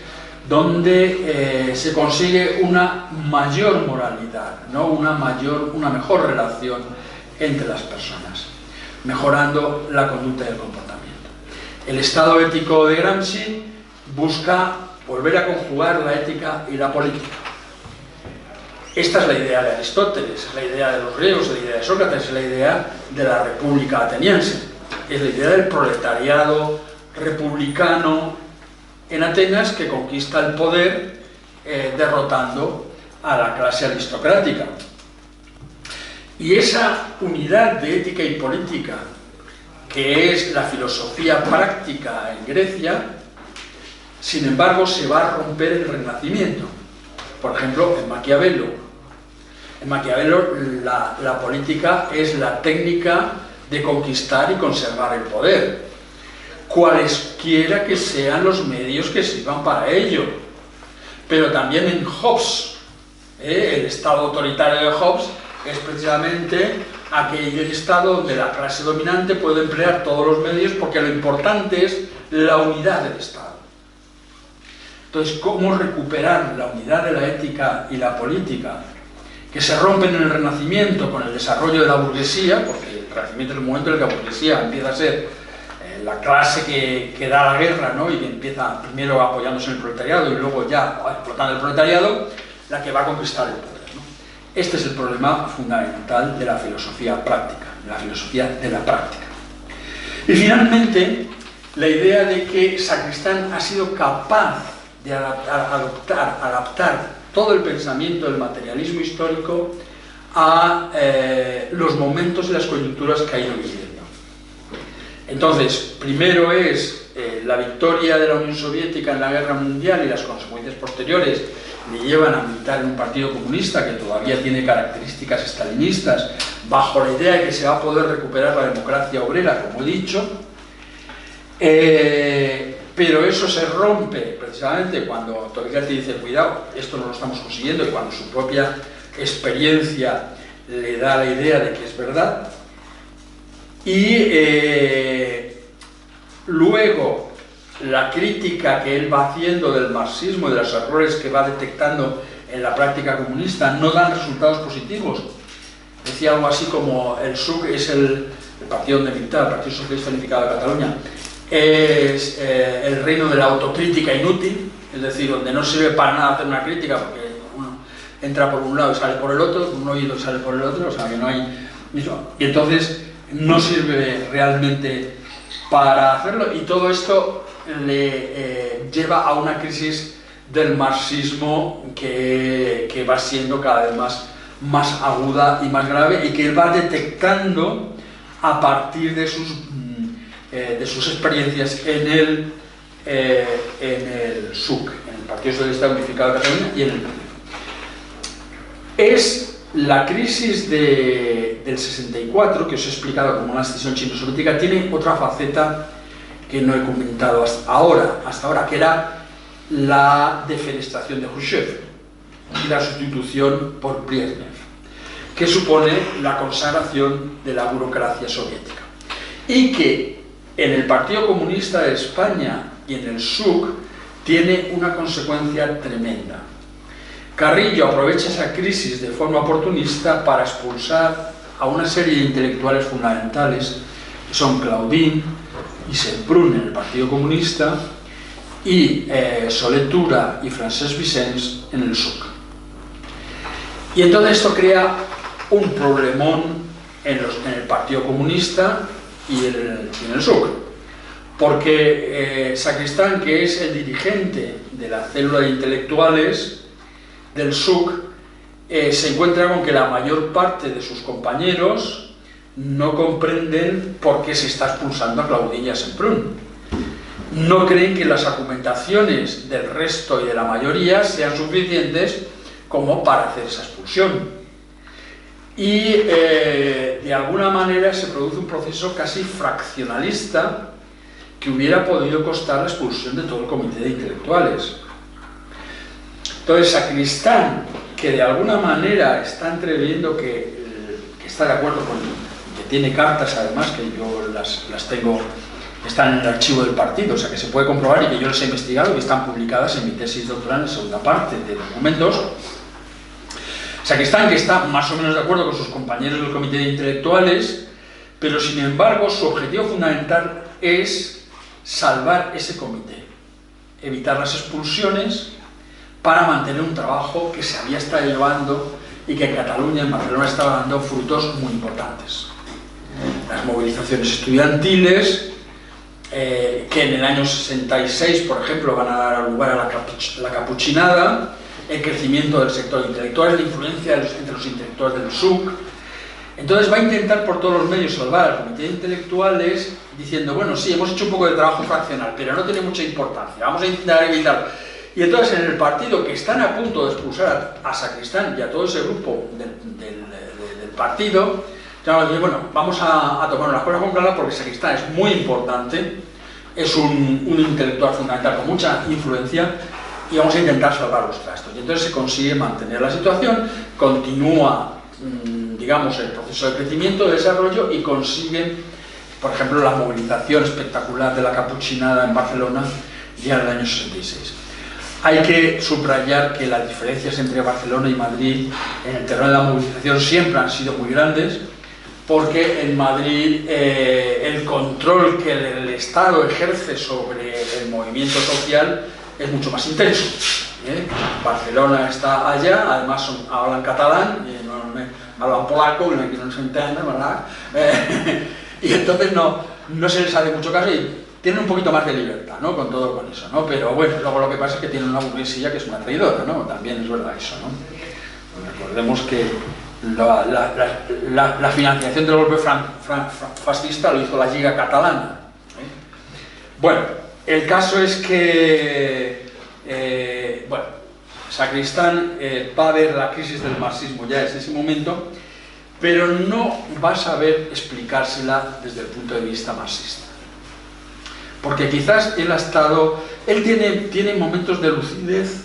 donde se consigue una mayor moralidad, ¿no? una mejor relación entre las personas, mejorando la conducta y el comportamiento. El estado ético de Gramsci busca volver a conjugar la ética y la política. Esta es la idea de Aristóteles, es la idea de los griegos, es la idea de Sócrates, es la idea de la República ateniense, es la idea del proletariado republicano en Atenas que conquista el poder derrotando a la clase aristocrática. Y esa unidad de ética y política, que es la filosofía práctica en Grecia, sin embargo se va a romper en el Renacimiento. Por ejemplo, en Maquiavelo. En Maquiavelo la política es la técnica de conquistar y conservar el poder, cualesquiera que sean los medios que sirvan para ello. Pero también en Hobbes, el estado autoritario de Hobbes es precisamente aquel estado donde la clase dominante puede emplear todos los medios porque lo importante es la unidad del Estado. Entonces, ¿cómo recuperar la unidad de la ética y la política que se rompen en el Renacimiento con el desarrollo de la burguesía? Porque el Renacimiento es el momento en el que la burguesía empieza a ser la clase que da la guerra, ¿no? Y que empieza primero apoyándose en el proletariado y luego ya explotando el proletariado, la que va a conquistar el poder, ¿no? Este es el problema fundamental de la filosofía práctica, de la filosofía de la práctica. Y finalmente, la idea de que Sacristán ha sido capaz de adaptar todo el pensamiento del materialismo histórico a los momentos y las coyunturas que ha ido viviendo. Entonces, primero es la victoria de la Unión Soviética en la Guerra Mundial y las consecuencias posteriores le llevan a militar en un partido comunista que todavía tiene características estalinistas, bajo la idea de que se va a poder recuperar la democracia obrera, como he dicho. Pero eso se rompe precisamente cuando Togliatti dice cuidado, esto no lo estamos consiguiendo, y cuando su propia experiencia le da la idea de que es verdad. Y luego la crítica que él va haciendo del marxismo y de los errores que va detectando en la práctica comunista no dan resultados positivos. Decía algo así como el SUC es el partido donde militaba, el Partido Socialista Unificado de Cataluña, es el reino de la autocrítica inútil, es decir, donde no sirve para nada hacer una crítica porque uno entra por un lado y sale por el otro, un oído y sale por el otro, o sea que no hay mismo. Y entonces no sirve realmente para hacerlo, y todo esto le lleva a una crisis del marxismo que va siendo cada vez más aguda y más grave, y que él va detectando a partir de sus experiencias en el SUC, en el Partido Socialista Unificado de Cataluña, y en el PP. Es la crisis del 64, que os he explicado como una escisión chino-soviética, tiene otra faceta que no he comentado hasta ahora, que era la defenestración de Khrushchev y la sustitución por Brezhnev, que supone la consagración de la burocracia soviética, y que en el Partido Comunista de España y en el SUC tiene una consecuencia tremenda. Carrillo aprovecha esa crisis de forma oportunista para expulsar a una serie de intelectuales fundamentales, que son Claudine y Semprún en el Partido Comunista, y Soletura y Francesc Vicens en el SUC. Y entonces esto crea un problemón en el Partido Comunista y en el SUC. Porque Sacristán, que es el dirigente de la célula de intelectuales del SUC, se encuentra con que la mayor parte de sus compañeros no comprenden por qué se está expulsando a Claudilla Semprún. No creen que las argumentaciones del resto y de la mayoría sean suficientes como para hacer esa expulsión. Y de alguna manera se produce un proceso casi fraccionalista que hubiera podido costar la expulsión de todo el comité de intelectuales. Entonces Sacristán, que de alguna manera está entreviendo que está de acuerdo con, que tiene cartas además, que yo las tengo, están en el archivo del partido, o sea que se puede comprobar y que yo las he investigado y que están publicadas en mi tesis doctoral en la segunda parte de documentos. Sacristán, que está más o menos de acuerdo con sus compañeros del comité de intelectuales, pero sin embargo su objetivo fundamental es salvar ese comité, evitar las expulsiones para mantener un trabajo que se había estado llevando y que en Cataluña, en Barcelona, estaba dando frutos muy importantes. Las movilizaciones estudiantiles, que en el año 66, por ejemplo, van a dar lugar a la capuchinada, el crecimiento del sector intelectual, la influencia entre los intelectuales del SUC. Entonces va a intentar por todos los medios salvar al comité de intelectuales diciendo, bueno, sí, hemos hecho un poco de trabajo fraccional, pero no tiene mucha importancia, vamos a intentar evitar. Y entonces en el partido, que están a punto de expulsar a Sacristán y a todo ese grupo del partido, bueno, vamos a tomar las cosas con calma porque Sacristán es muy importante, es un intelectual fundamental con mucha influencia y vamos a intentar salvar los trastos. Y entonces se consigue mantener la situación, continúa, digamos, el proceso de crecimiento, de desarrollo y consiguen, por ejemplo, la movilización espectacular de la capuchinada en Barcelona ya en el año 66. Hay que subrayar que las diferencias entre Barcelona y Madrid en el terreno de la movilización siempre han sido muy grandes, porque en Madrid el control que el Estado ejerce sobre el movimiento social es mucho más intenso. Barcelona está allá, además hablan catalán, hablan polaco, que no se entiende, ¿verdad? Y entonces no se les hace mucho caso y tienen un poquito más de libertad, ¿no? Con todo con eso, ¿no? Pero bueno, luego lo que pasa es que tienen una burguesía que es una traidora, ¿no? También es verdad eso, ¿no? Recordemos que la financiación del golpe fascista lo hizo la Lliga Catalana. Bueno, el caso es que, bueno, Sacristán va a ver la crisis del marxismo ya desde ese momento, pero no va a saber explicársela desde el punto de vista marxista. Porque quizás él tiene momentos de lucidez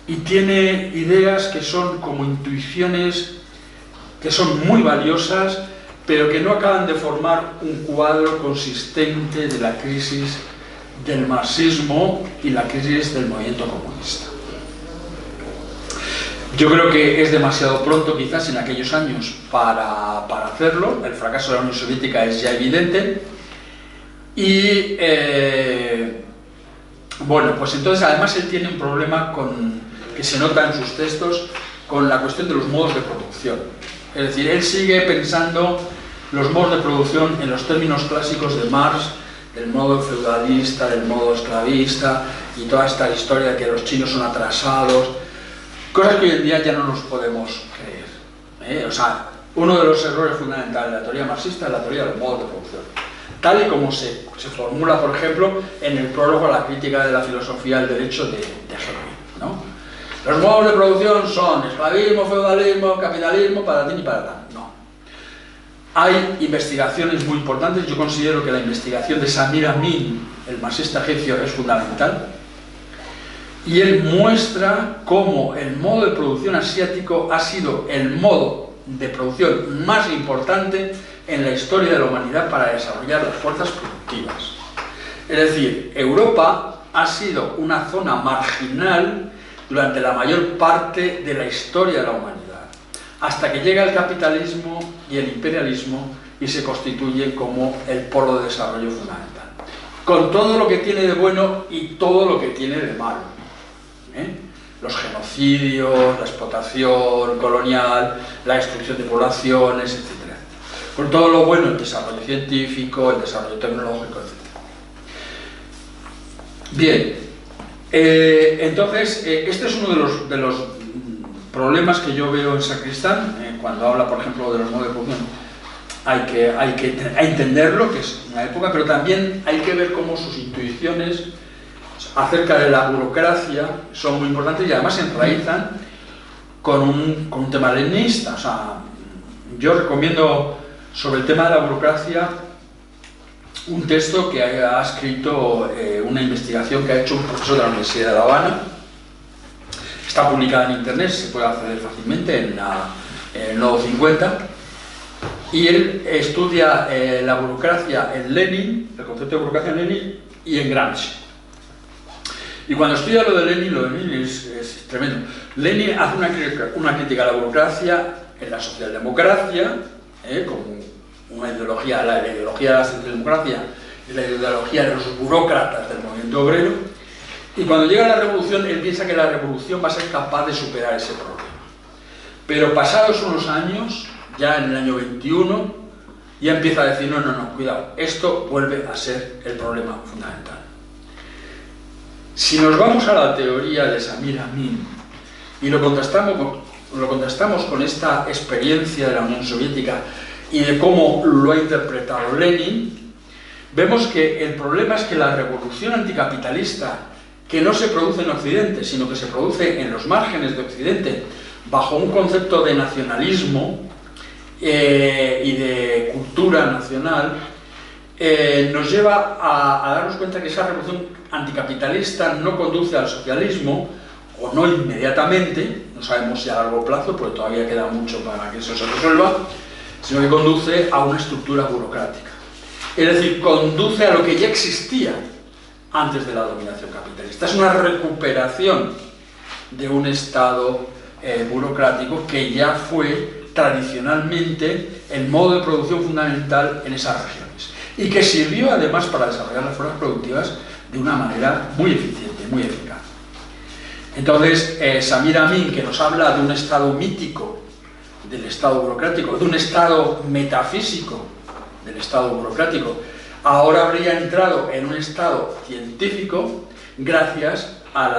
y tiene ideas que son como intuiciones que son muy valiosas, pero que no acaban de formar un cuadro consistente de la crisis del marxismo y la crisis del movimiento comunista. Yo creo que es demasiado pronto quizás en aquellos años para hacerlo, el fracaso de la Unión Soviética es ya evidente. Y bueno, pues entonces además él tiene un problema que se nota en sus textos con la cuestión de los modos de producción. Es decir, él sigue pensando los modos de producción en los términos clásicos de Marx, del modo feudalista, del modo esclavista y toda esta historia de que los chinos son atrasados, cosas que hoy en día ya no nos podemos creer. O sea, uno de los errores fundamentales de la teoría marxista es la teoría de los modos de producción, tal y como se formula, por ejemplo, en el prólogo a la crítica de la filosofía del derecho de Hegel, ¿no? Los modos de producción son esclavismo, feudalismo, capitalismo, patatín y patatán. No. Hay investigaciones muy importantes. Yo considero que la investigación de Samir Amin, el marxista egipcio, es fundamental. Y él muestra cómo el modo de producción asiático ha sido el modo de producción más importante en la historia de la humanidad para desarrollar las fuerzas productivas. Es decir, Europa ha sido una zona marginal durante la mayor parte de la historia de la humanidad, hasta que llega el capitalismo y el imperialismo y se constituye como el polo de desarrollo fundamental, con todo lo que tiene de bueno y todo lo que tiene de malo. Los genocidios, la explotación colonial, la destrucción de poblaciones, etc. con todo lo bueno, el desarrollo científico, el desarrollo tecnológico, etc. Bien, entonces, este es uno de los problemas que yo veo en Sacristán, cuando habla, por ejemplo, de los modos de producción. Hay que entenderlo, que es una época, pero también hay que ver cómo sus intuiciones acerca de la burocracia son muy importantes y además se enraizan con un tema leninista. O sea, yo recomiendo sobre el tema de la burocracia un texto que ha escrito una investigación que ha hecho un profesor de la Universidad de La Habana. Está publicada en internet, se puede acceder fácilmente en el Nodo 50. Y él estudia la burocracia en Lenin, el concepto de burocracia en Lenin y en Gramsci. Y cuando estudia lo de Lenin es tremendo. Lenin hace una crítica a la burocracia en la socialdemocracia, como una ideología, la ideología de la socialdemocracia y la ideología de los burócratas del movimiento obrero. Y cuando llega la revolución, él piensa que la revolución va a ser capaz de superar ese problema. Pero pasados unos años, ya en el año 21, ya empieza a decir, no, cuidado, esto vuelve a ser el problema fundamental. Si nos vamos a la teoría de Samir Amin y lo contrastamos con esta experiencia de la Unión Soviética y de cómo lo ha interpretado Lenin, vemos que el problema es que la revolución anticapitalista, que no se produce en Occidente, sino que se produce en los márgenes de Occidente, bajo un concepto de nacionalismo y de cultura nacional, nos lleva a darnos cuenta que esa revolución anticapitalista no conduce al socialismo, o no inmediatamente, no sabemos si a largo plazo, porque todavía queda mucho para que eso se resuelva, sino que conduce a una estructura burocrática. Es decir, conduce a lo que ya existía antes de la dominación capitalista. Es una recuperación de un Estado burocrático que ya fue tradicionalmente el modo de producción fundamental en esas regiones y que sirvió además para desarrollar las fuerzas productivas de una manera muy eficiente, muy eficaz. Entonces, Samir Amin, que nos habla de un Estado mítico del Estado burocrático, de un Estado metafísico del Estado burocrático, ahora habría entrado en un Estado científico gracias al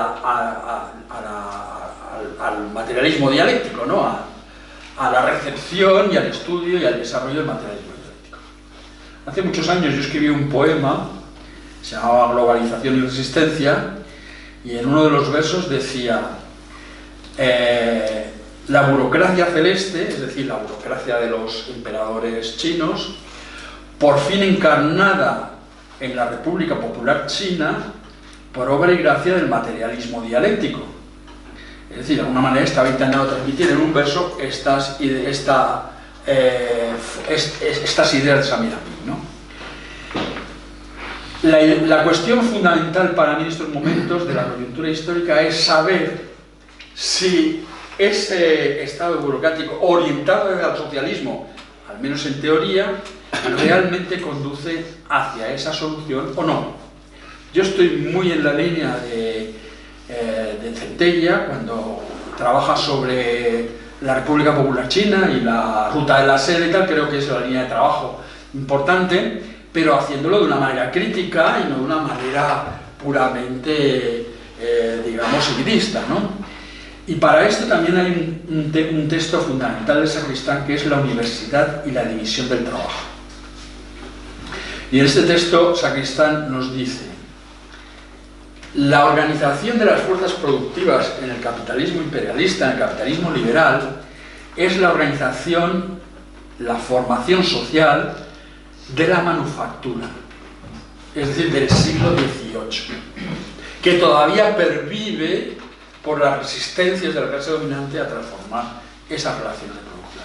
materialismo dialéctico, ¿no? A la recepción y al estudio y al desarrollo del materialismo dialéctico. Hace muchos años yo escribí un poema, se llamaba Globalización y Resistencia, y en uno de los versos decía la burocracia celeste, es decir, la burocracia de los emperadores chinos, por fin encarnada en la República Popular China por obra y gracia del materialismo dialéctico. Es decir, de alguna manera estaba intentando transmitir en un verso estas ideas de Samir Amin, ¿no? La cuestión fundamental para mí en estos momentos de la coyuntura histórica es saber si ese Estado burocrático orientado al socialismo, al menos en teoría, realmente conduce hacia esa solución o no. Yo estoy muy en la línea de Centella cuando trabaja sobre la República Popular China y la ruta de la seda y tal. Creo que es la línea de trabajo importante, pero haciéndolo de una manera crítica y no de una manera puramente, digamos, seguidista, ¿no? Y para esto también hay un texto fundamental de Sacristán, que es la universidad y la división del trabajo. Y en este texto Sacristán nos dice: la organización de las fuerzas productivas en el capitalismo imperialista, en el capitalismo liberal, es la organización, la formación social de la manufactura, es decir, del siglo XVIII, que todavía pervive por las resistencias de la clase dominante a transformar esas relaciones de producción.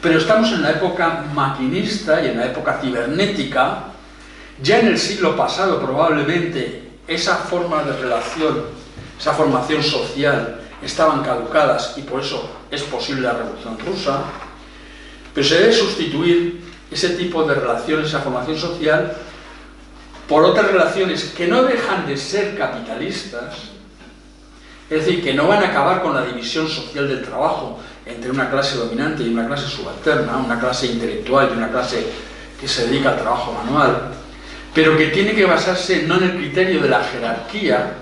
Pero estamos en la época maquinista y en la época cibernética. Ya en el siglo pasado probablemente esa forma de relación, esa formación social estaban caducadas y por eso es posible la Revolución Rusa, pero se debe sustituir ese tipo de relaciones, esa formación social, por otras relaciones que no dejan de ser capitalistas, es decir, que no van a acabar con la división social del trabajo entre una clase dominante y una clase subalterna, una clase intelectual y una clase que se dedica al trabajo manual, pero que tiene que basarse no en el criterio de la jerarquía,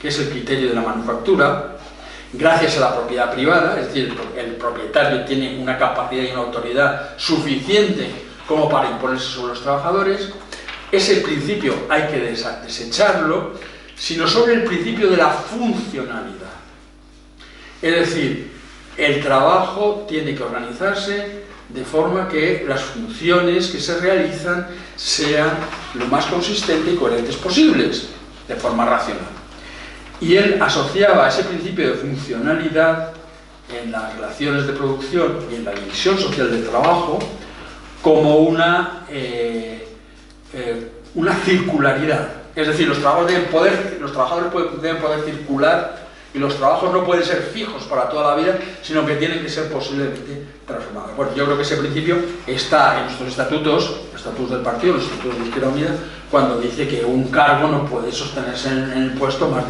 que es el criterio de la manufactura, gracias a la propiedad privada, es decir, el propietario tiene una capacidad y una autoridad suficiente como para imponerse sobre los trabajadores. Ese principio hay que desecharlo, sino sobre el principio de la funcionalidad. Es decir, el trabajo tiene que organizarse de forma que las funciones que se realizan sean lo más consistentes y coherentes posibles, de forma racional. Y él asociaba ese principio de funcionalidad en las relaciones de producción y en la división social del trabajo como una circularidad. Es decir, los trabajadores deben poder circular y los trabajos no pueden ser fijos para toda la vida, sino que tienen que ser posiblemente transformados. Bueno, yo creo que ese principio está en nuestros estatutos, los estatutos del partido, los estatutos de Izquierda Unida, cuando dice que un cargo no puede sostenerse en el puesto más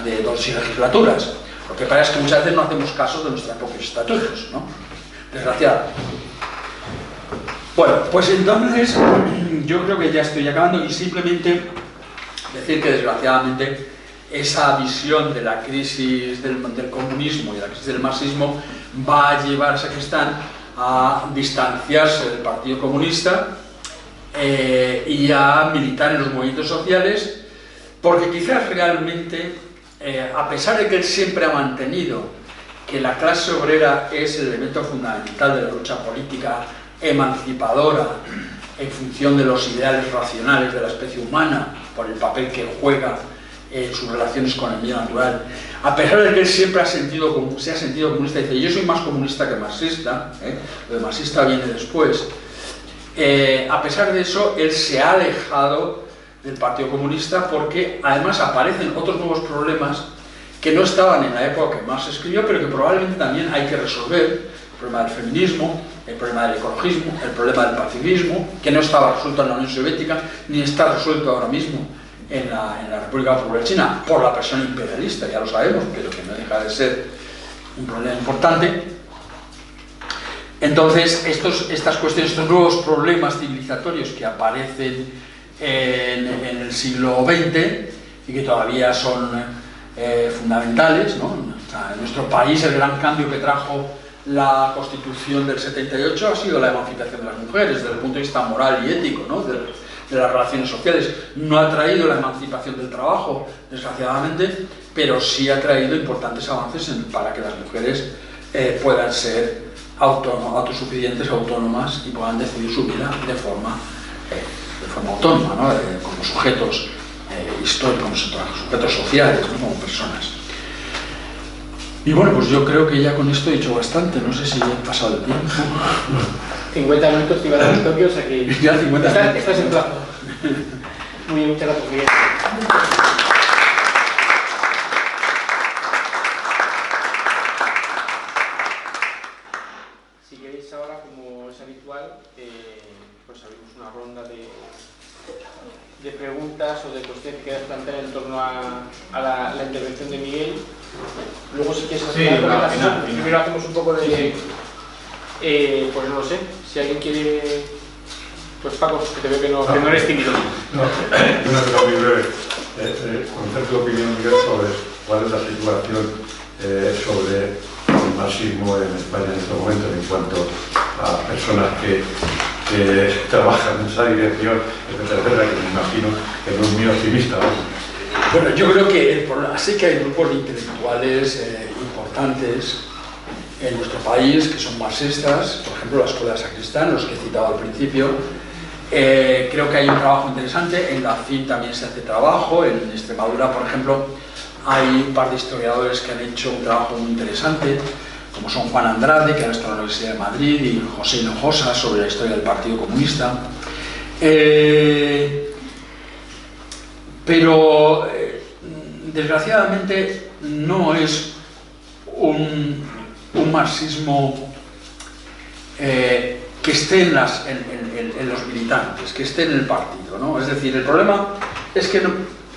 de 2 legislaturas. Lo que pasa es que muchas veces no hacemos caso de nuestros propios estatutos, ¿no? Desgraciadamente. Bueno, pues entonces yo creo que ya estoy acabando y simplemente decir que desgraciadamente esa visión de la crisis del comunismo y la crisis del marxismo va a llevar a Sacristán a distanciarse del Partido Comunista y a militar en los movimientos sociales, porque quizás realmente, a pesar de que él siempre ha mantenido que la clase obrera es el elemento fundamental de la lucha política emancipadora en función de los ideales racionales de la especie humana, por el papel que juega en sus relaciones con el medio natural, a pesar de que él siempre se ha sentido comunista, dice, yo soy más comunista que marxista, lo de marxista viene después, a pesar de eso, él se ha alejado del Partido Comunista porque además aparecen otros nuevos problemas que no estaban en la época que Marx escribió, pero que probablemente también hay que resolver: el problema del feminismo, el problema del ecologismo, el problema del pacifismo, que no estaba resuelto en la Unión Soviética, ni está resuelto ahora mismo en la República Popular China, por la presión imperialista, ya lo sabemos, pero que no deja de ser un problema importante. Entonces, estas cuestiones, estos nuevos problemas civilizatorios que aparecen en el siglo XX y que todavía son fundamentales, ¿no? O sea, en nuestro país el gran cambio que trajo la Constitución del 78 ha sido la emancipación de las mujeres desde el punto de vista moral y ético, ¿no? de las relaciones sociales. No ha traído la emancipación del trabajo, desgraciadamente, pero sí ha traído importantes avances para que las mujeres puedan ser autosuficientes, autónomas y puedan decidir su vida de forma autónoma, ¿no? Como sujetos históricos, como sujetos sociales, ¿no? Como personas. Y bueno, pues yo creo que ya con esto he dicho bastante, no sé si he pasado el tiempo. 50 minutos te iba a dar el toque, o sea que ya 50 minutos. Estás en plazo. Muy bien, muchas gracias, Miguel. Si queréis ahora, como es habitual, pues abrimos una ronda de preguntas o de cuestiones que quieras plantear en torno a la intervención de Miguel. Luego si quieres hacer primero hacemos un poco de... pues no lo sé, si alguien quiere... Pues Paco, que te veo que no eres tímido. No, una cosa muy breve. Conocer tu opinión, Miguel, sobre cuál es la situación sobre el marxismo en España en este momento en cuanto a personas que trabajan en esa dirección, etcétera, que me imagino que no es muy optimista, ¿no? Bueno, yo creo que sí que hay grupos de intelectuales importantes en nuestro país que son marxistas, por ejemplo la Escuela de Sacristán, los que he citado al principio. Creo que hay un trabajo interesante, en la FIN también se hace trabajo, en Extremadura, por ejemplo, hay un par de historiadores que han hecho un trabajo muy interesante, como son Juan Andrade, que ahora está en la Universidad de Madrid, y José Hinojosa, sobre la historia del Partido Comunista. Pero desgraciadamente no es un marxismo que esté en los militantes, que esté en el partido, ¿no? Es decir, el problema es que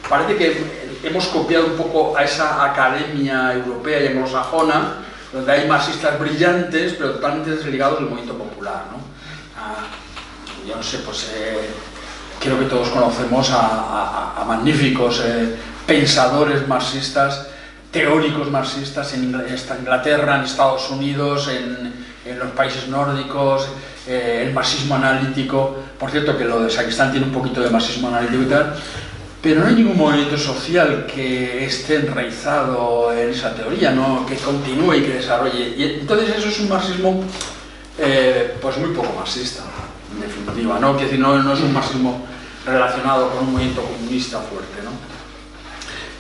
parece que hemos copiado un poco a esa academia europea y anglosajona donde hay marxistas brillantes, pero totalmente desligados del movimiento popular, ¿no? Yo no sé, pues creo que todos conocemos a magníficos pensadores marxistas, teóricos marxistas en Inglaterra, en Estados Unidos, en los países nórdicos, el marxismo analítico. Por cierto, que lo de Sacristán tiene un poquito de marxismo analítico y tal, pero no hay ningún movimiento social que esté enraizado en esa teoría, ¿no? Que continúe y que desarrolle. Y entonces eso es un marxismo pues muy poco marxista, en definitiva, ¿no? Quiero decir, no es un marxismo relacionado con un movimiento comunista fuerte, ¿no?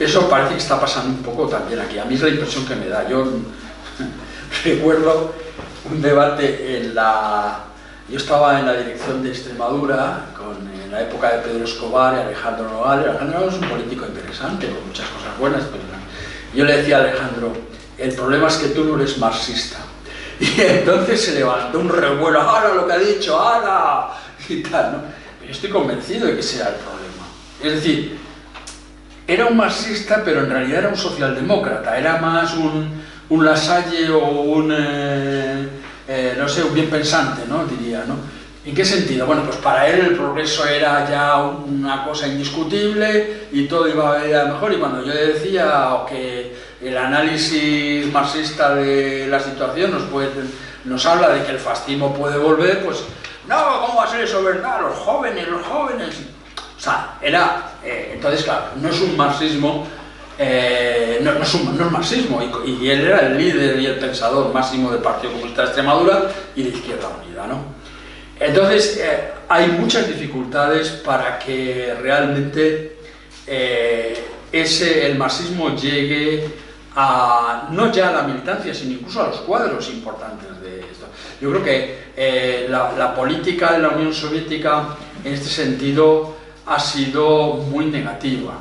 Eso parece que está pasando un poco también aquí. A mí es la impresión que me da. Yo recuerdo un debate en la... Yo estaba en la dirección de Extremadura en la época de Pedro Escobar y Alejandro Nogales. Alejandro Nogales es un político interesante, con muchas cosas buenas, pero yo le decía a Alejandro, el problema es que tú no eres marxista. Y entonces se levantó un revuelo, ¡ahora lo que ha dicho, ahora! Y tal, ¿no? Pero yo estoy convencido de que ese era el problema. Es decir, era un marxista, pero en realidad era un socialdemócrata, era más un Lasalle o no sé, un bien pensante, ¿no? Diría, ¿no? ¿En qué sentido? Bueno, pues para él el progreso era ya una cosa indiscutible y todo iba a ir mejor, y cuando yo le decía que el análisis marxista de la situación nos habla de que el fascismo puede volver, pues no, ¿cómo va a ser eso verdad? Los jóvenes... O sea, entonces, claro, no es un marxismo, no es marxismo, y él era el líder y el pensador máximo del Partido Comunista de Extremadura y de Izquierda Unida, ¿no? Entonces, hay muchas dificultades para que realmente el marxismo llegue no ya a la militancia, sino incluso a los cuadros importantes de esto. Yo creo que la política de la Unión Soviética, en este sentido, ha sido muy negativa.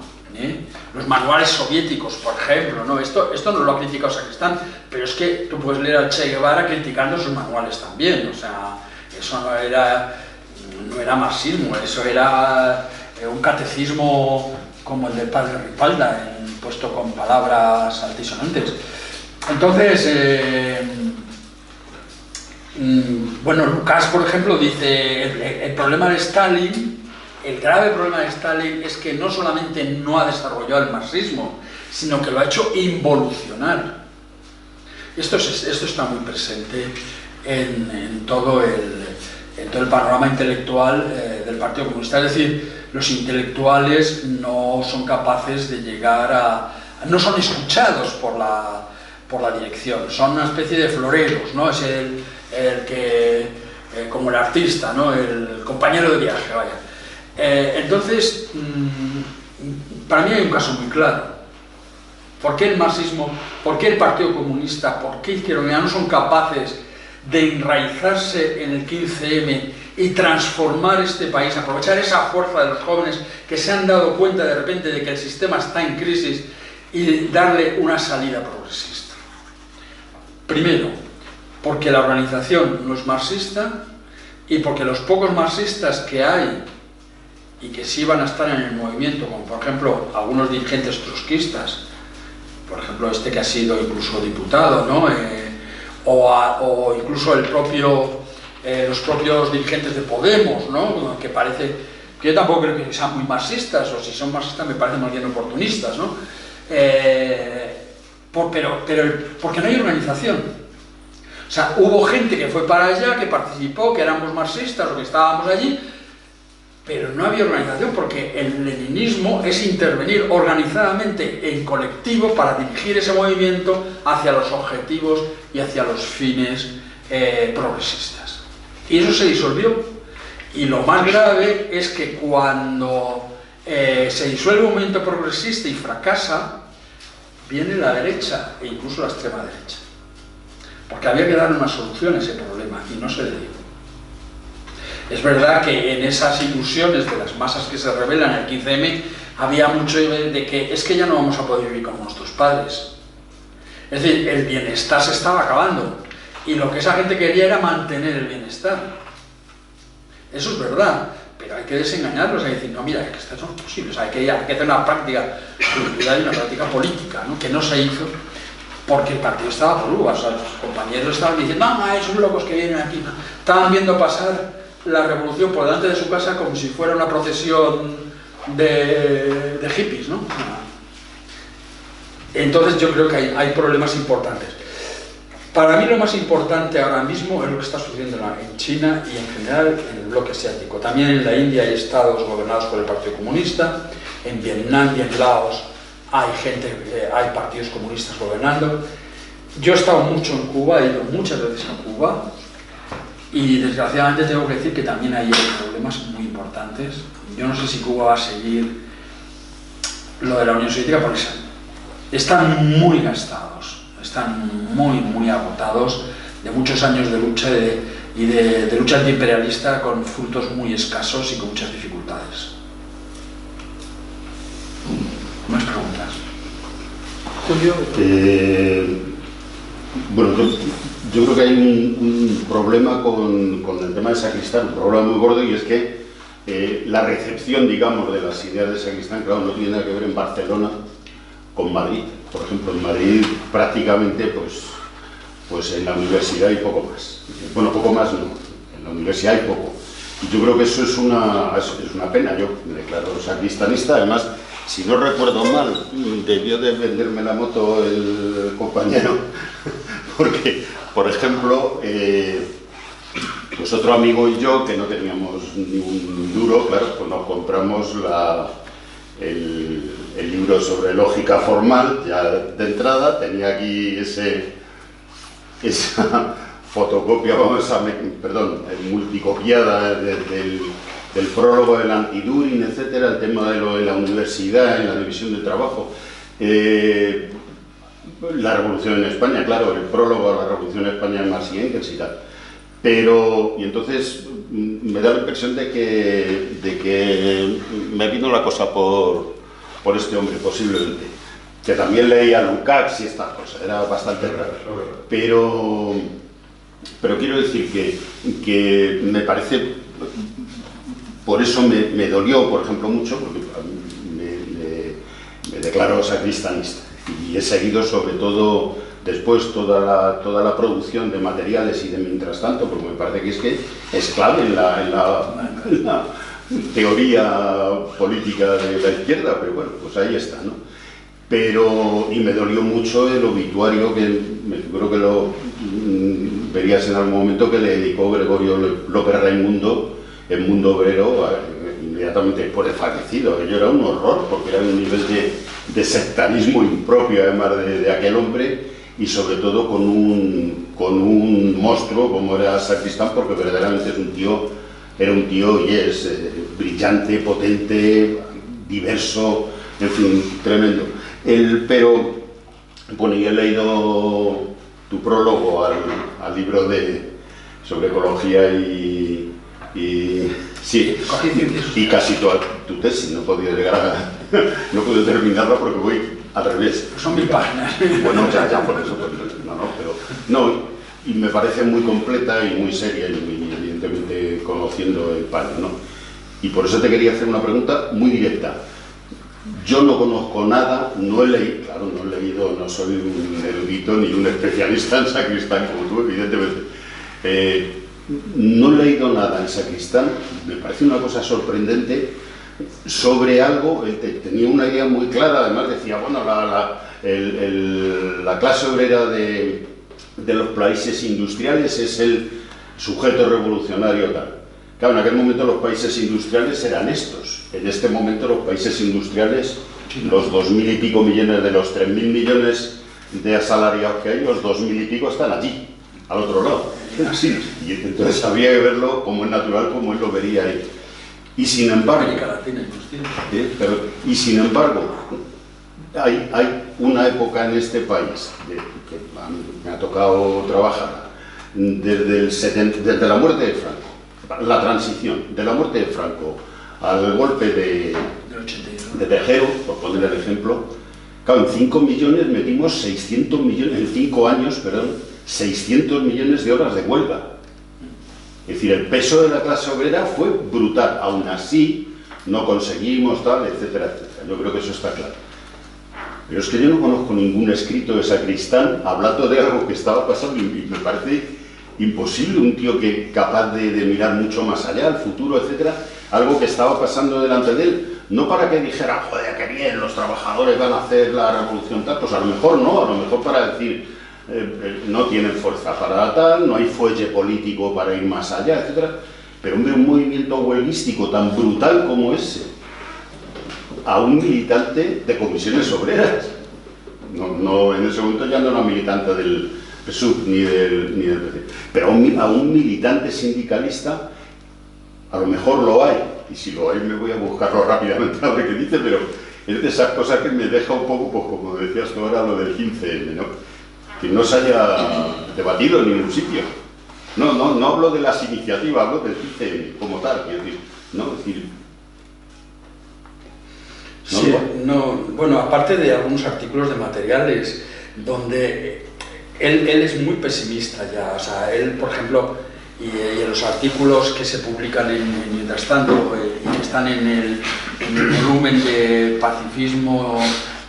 Los manuales soviéticos, por ejemplo, ¿no? Esto no lo ha criticado Sacristán, pero es que tú puedes leer a Che Guevara criticando sus manuales también. O sea, eso no era marxismo, eso era un catecismo como el del padre Ripalda, puesto con palabras altisonantes. Entonces, bueno, Lucas, por ejemplo, dice el problema de Stalin. El grave problema de Stalin es que no solamente no ha desarrollado el marxismo, sino que lo ha hecho involucionar. Esto está muy presente en todo el panorama intelectual del Partido Comunista. Es decir, los intelectuales no son capaces de llegar no son escuchados por la dirección, son una especie de floreros, ¿no? Es el que, como el artista, ¿no? El compañero de viaje, vaya. Entonces, para mí hay un caso muy claro. ¿Por qué el marxismo, por qué el Partido Comunista, por qué Izquierda Unida no son capaces de enraizarse en el 15M y transformar este país, aprovechar esa fuerza de los jóvenes que se han dado cuenta de repente de que el sistema está en crisis y darle una salida progresista? Primero, porque la organización no es marxista y porque los pocos marxistas que hay y que sí van a estar en el movimiento, como por ejemplo algunos dirigentes trotskistas, por ejemplo este que ha sido incluso diputado, ¿no? O incluso los propios dirigentes de Podemos, ¿no? Que parece, que yo tampoco creo que sean muy marxistas, o si son marxistas me parecen más bien oportunistas, ¿no? Pero porque no hay organización. O sea, hubo gente que fue para allá, que participó, que éramos marxistas o que estábamos allí, pero no había organización, porque el leninismo es intervenir organizadamente en colectivo para dirigir ese movimiento hacia los objetivos y hacia los fines progresistas. Y eso se disolvió. Y lo más grave es que cuando se disuelve un movimiento progresista y fracasa, viene la derecha e incluso la extrema derecha. Porque había que dar una solución a ese problema y no se le dio. Es verdad que en esas ilusiones de las masas que se rebelan en el 15M había mucho de que es que ya no vamos a poder vivir como nuestros padres. Es decir, el bienestar se estaba acabando y lo que esa gente quería era mantener el bienestar. Eso es verdad, pero hay que desengañarlos, hay que decir, no, mira, que esto no es posible, o sea, hay que hacer una práctica cultural y una práctica política, ¿no? Que no se hizo porque el partido estaba por uvas, o sea, los compañeros estaban diciendo, no, esos locos que vienen aquí, no. Estaban viendo pasar la revolución por delante de su casa como si fuera una procesión de hippies, ¿no? Entonces yo creo que hay problemas importantes. Para mí lo más importante ahora mismo es lo que está sucediendo en China y en general en el bloque asiático. También en la India hay estados gobernados por el Partido Comunista, en Vietnam y en Laos hay partidos comunistas gobernando. Yo he estado mucho en Cuba, he ido muchas veces a Cuba y desgraciadamente tengo que decir que también hay problemas muy importantes. Yo no sé si Cuba va a seguir lo de la Unión Soviética porque están muy gastados, están muy agotados de muchos años de lucha y de lucha antiimperialista con frutos muy escasos y con muchas dificultades. ¿Más preguntas? Julio. Bueno, yo creo que hay un problema con el tema de Sacristán, un problema muy gordo, y es que la recepción, digamos, de las ideas de Sacristán, claro, no tiene nada que ver en Barcelona con Madrid. Por ejemplo, en Madrid prácticamente, pues en la universidad hay poco más. Bueno, poco más no, en la universidad hay poco. Y yo creo que eso es una pena. Yo me declaro sacristanista, además, si no recuerdo mal, debió de venderme la moto el compañero, porque, por ejemplo, pues otro amigo y yo, que no teníamos ni un duro, claro, pues nos compramos el libro sobre lógica formal, ya de entrada, tenía aquí esa fotocopia, multicopiada del prólogo del Anti-Düring, etcétera, el tema de lo de la universidad, en la división del trabajo, la revolución en España, claro, el prólogo a la revolución en España de Marx y Engels y tal. Pero, y entonces me da la impresión de que me vino la cosa por este hombre, posiblemente, que también leía Lukács y estas cosas, era bastante raro. Pero quiero decir que me parece, por eso me dolió, por ejemplo, mucho, porque me declaro sacristanista y he seguido sobre todo después toda la producción de materiales y de mientras tanto, porque me parece que es clave en la teoría política de la izquierda, pero bueno, pues ahí está, ¿no? Y me dolió mucho el obituario que me figuro que lo verías en algún momento, que le dedicó Gregorio López Raimundo en Mundo Obrero inmediatamente después de fallecido. Aquello era un horror, porque era un nivel de sectarismo impropio además de aquel hombre, y sobre todo con un monstruo como era Sacristán, porque verdaderamente era un tío y es brillante, potente, diverso, en fin, tremendo. Pero, bueno, y he leído tu prólogo al libro sobre ecología y casi tu tesis. No he podido no puedo terminarla porque voy al revés. Son 1000 páginas. Bueno, ya por eso. Y me parece muy completa y muy seria, y evidentemente conociendo el país, ¿no? Y por eso te quería hacer una pregunta muy directa. Yo no conozco nada, no he leído, no soy un erudito ni un especialista en Sacristán como tú, evidentemente. No he leído nada en Sacristán, me parece una cosa sorprendente, sobre algo. Tenía una idea muy clara, además decía, bueno, la clase obrera de los países industriales es el sujeto revolucionario tal. Claro, en aquel momento los países industriales eran estos. En este momento los países industriales, los 2000 y pico millones de los 3000 millones de asalariados que hay, los 2000 y pico están allí, al otro lado. Sí. Y entonces habría que verlo como es natural, como él lo vería ahí. Y sin embargo, hay una época en este país que me ha tocado trabajar desde la muerte de Franco, la transición de la muerte de Franco al golpe de Tejero, por poner el ejemplo. Claro, en 5 millones metimos 600 millones, en 5 años, perdón, 600 millones de horas de huelga. Es decir, el peso de la clase obrera fue brutal. Aún así, no conseguimos tal, etcétera, etcétera. Yo creo que eso está claro. Pero es que yo no conozco ningún escrito de Sacristán hablando de algo que estaba pasando y me parece imposible un tío que capaz de mirar mucho más allá, al futuro, etcétera, algo que estaba pasando delante de él, no para que dijera, joder, qué bien, los trabajadores van a hacer la revolución tal, pues a lo mejor no, a lo mejor para decir, no tienen fuerza para tal, no hay fuelle político para ir más allá, etcétera, pero hombre, un movimiento huelguístico tan brutal como ese, a un militante de comisiones obreras. No, en ese momento ya no era militante del PSUV ni del PC, pero a un militante sindicalista a lo mejor lo hay, y si lo hay me voy a buscarlo rápidamente a ver qué dice, pero es de esas cosas que me deja un poco, pues como decías tú ahora, lo del 15M, ¿no? Que no se haya debatido en ningún sitio. No hablo de las iniciativas, hablo del 15M como tal, quiero decir, ¿no? Es decir, sí, bueno, aparte de algunos artículos de materiales donde él es muy pesimista ya, o sea, él, por ejemplo, y en los artículos que se publican mientras tanto, y que están en el volumen de pacifismo,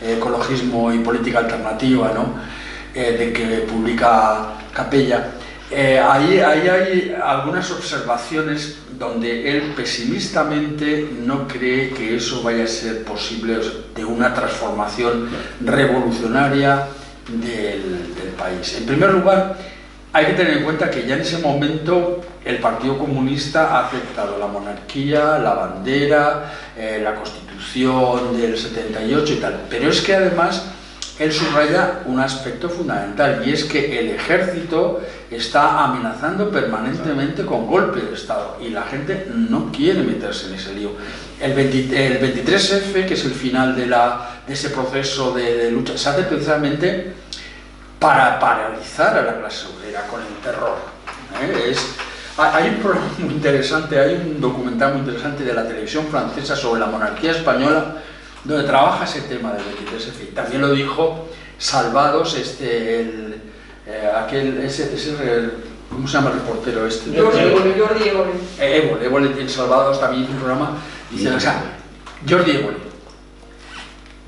ecologismo y política alternativa, ¿no? De que publica Capella, ahí hay algunas observaciones donde él pesimistamente no cree que eso vaya a ser posible, o sea, de una transformación revolucionaria del país. En primer lugar, hay que tener en cuenta que ya en ese momento el Partido Comunista ha aceptado la monarquía, la bandera, la Constitución del 78 y tal, pero es que además él subraya un aspecto fundamental, y es que el ejército está amenazando permanentemente con golpe de Estado y la gente no quiere meterse en ese lío. El 23F, que es el final de ese proceso de lucha, se hace precisamente para paralizar a la clase obrera con el terror. Hay un programa muy interesante, hay un documental muy interesante de la televisión francesa sobre la monarquía española, donde trabaja ese tema del 23F. Y también lo dijo Salvados, ¿cómo se llama el reportero este? Jordi Évole. En Salvados también hizo un programa, dice, o sea, Jordi Évole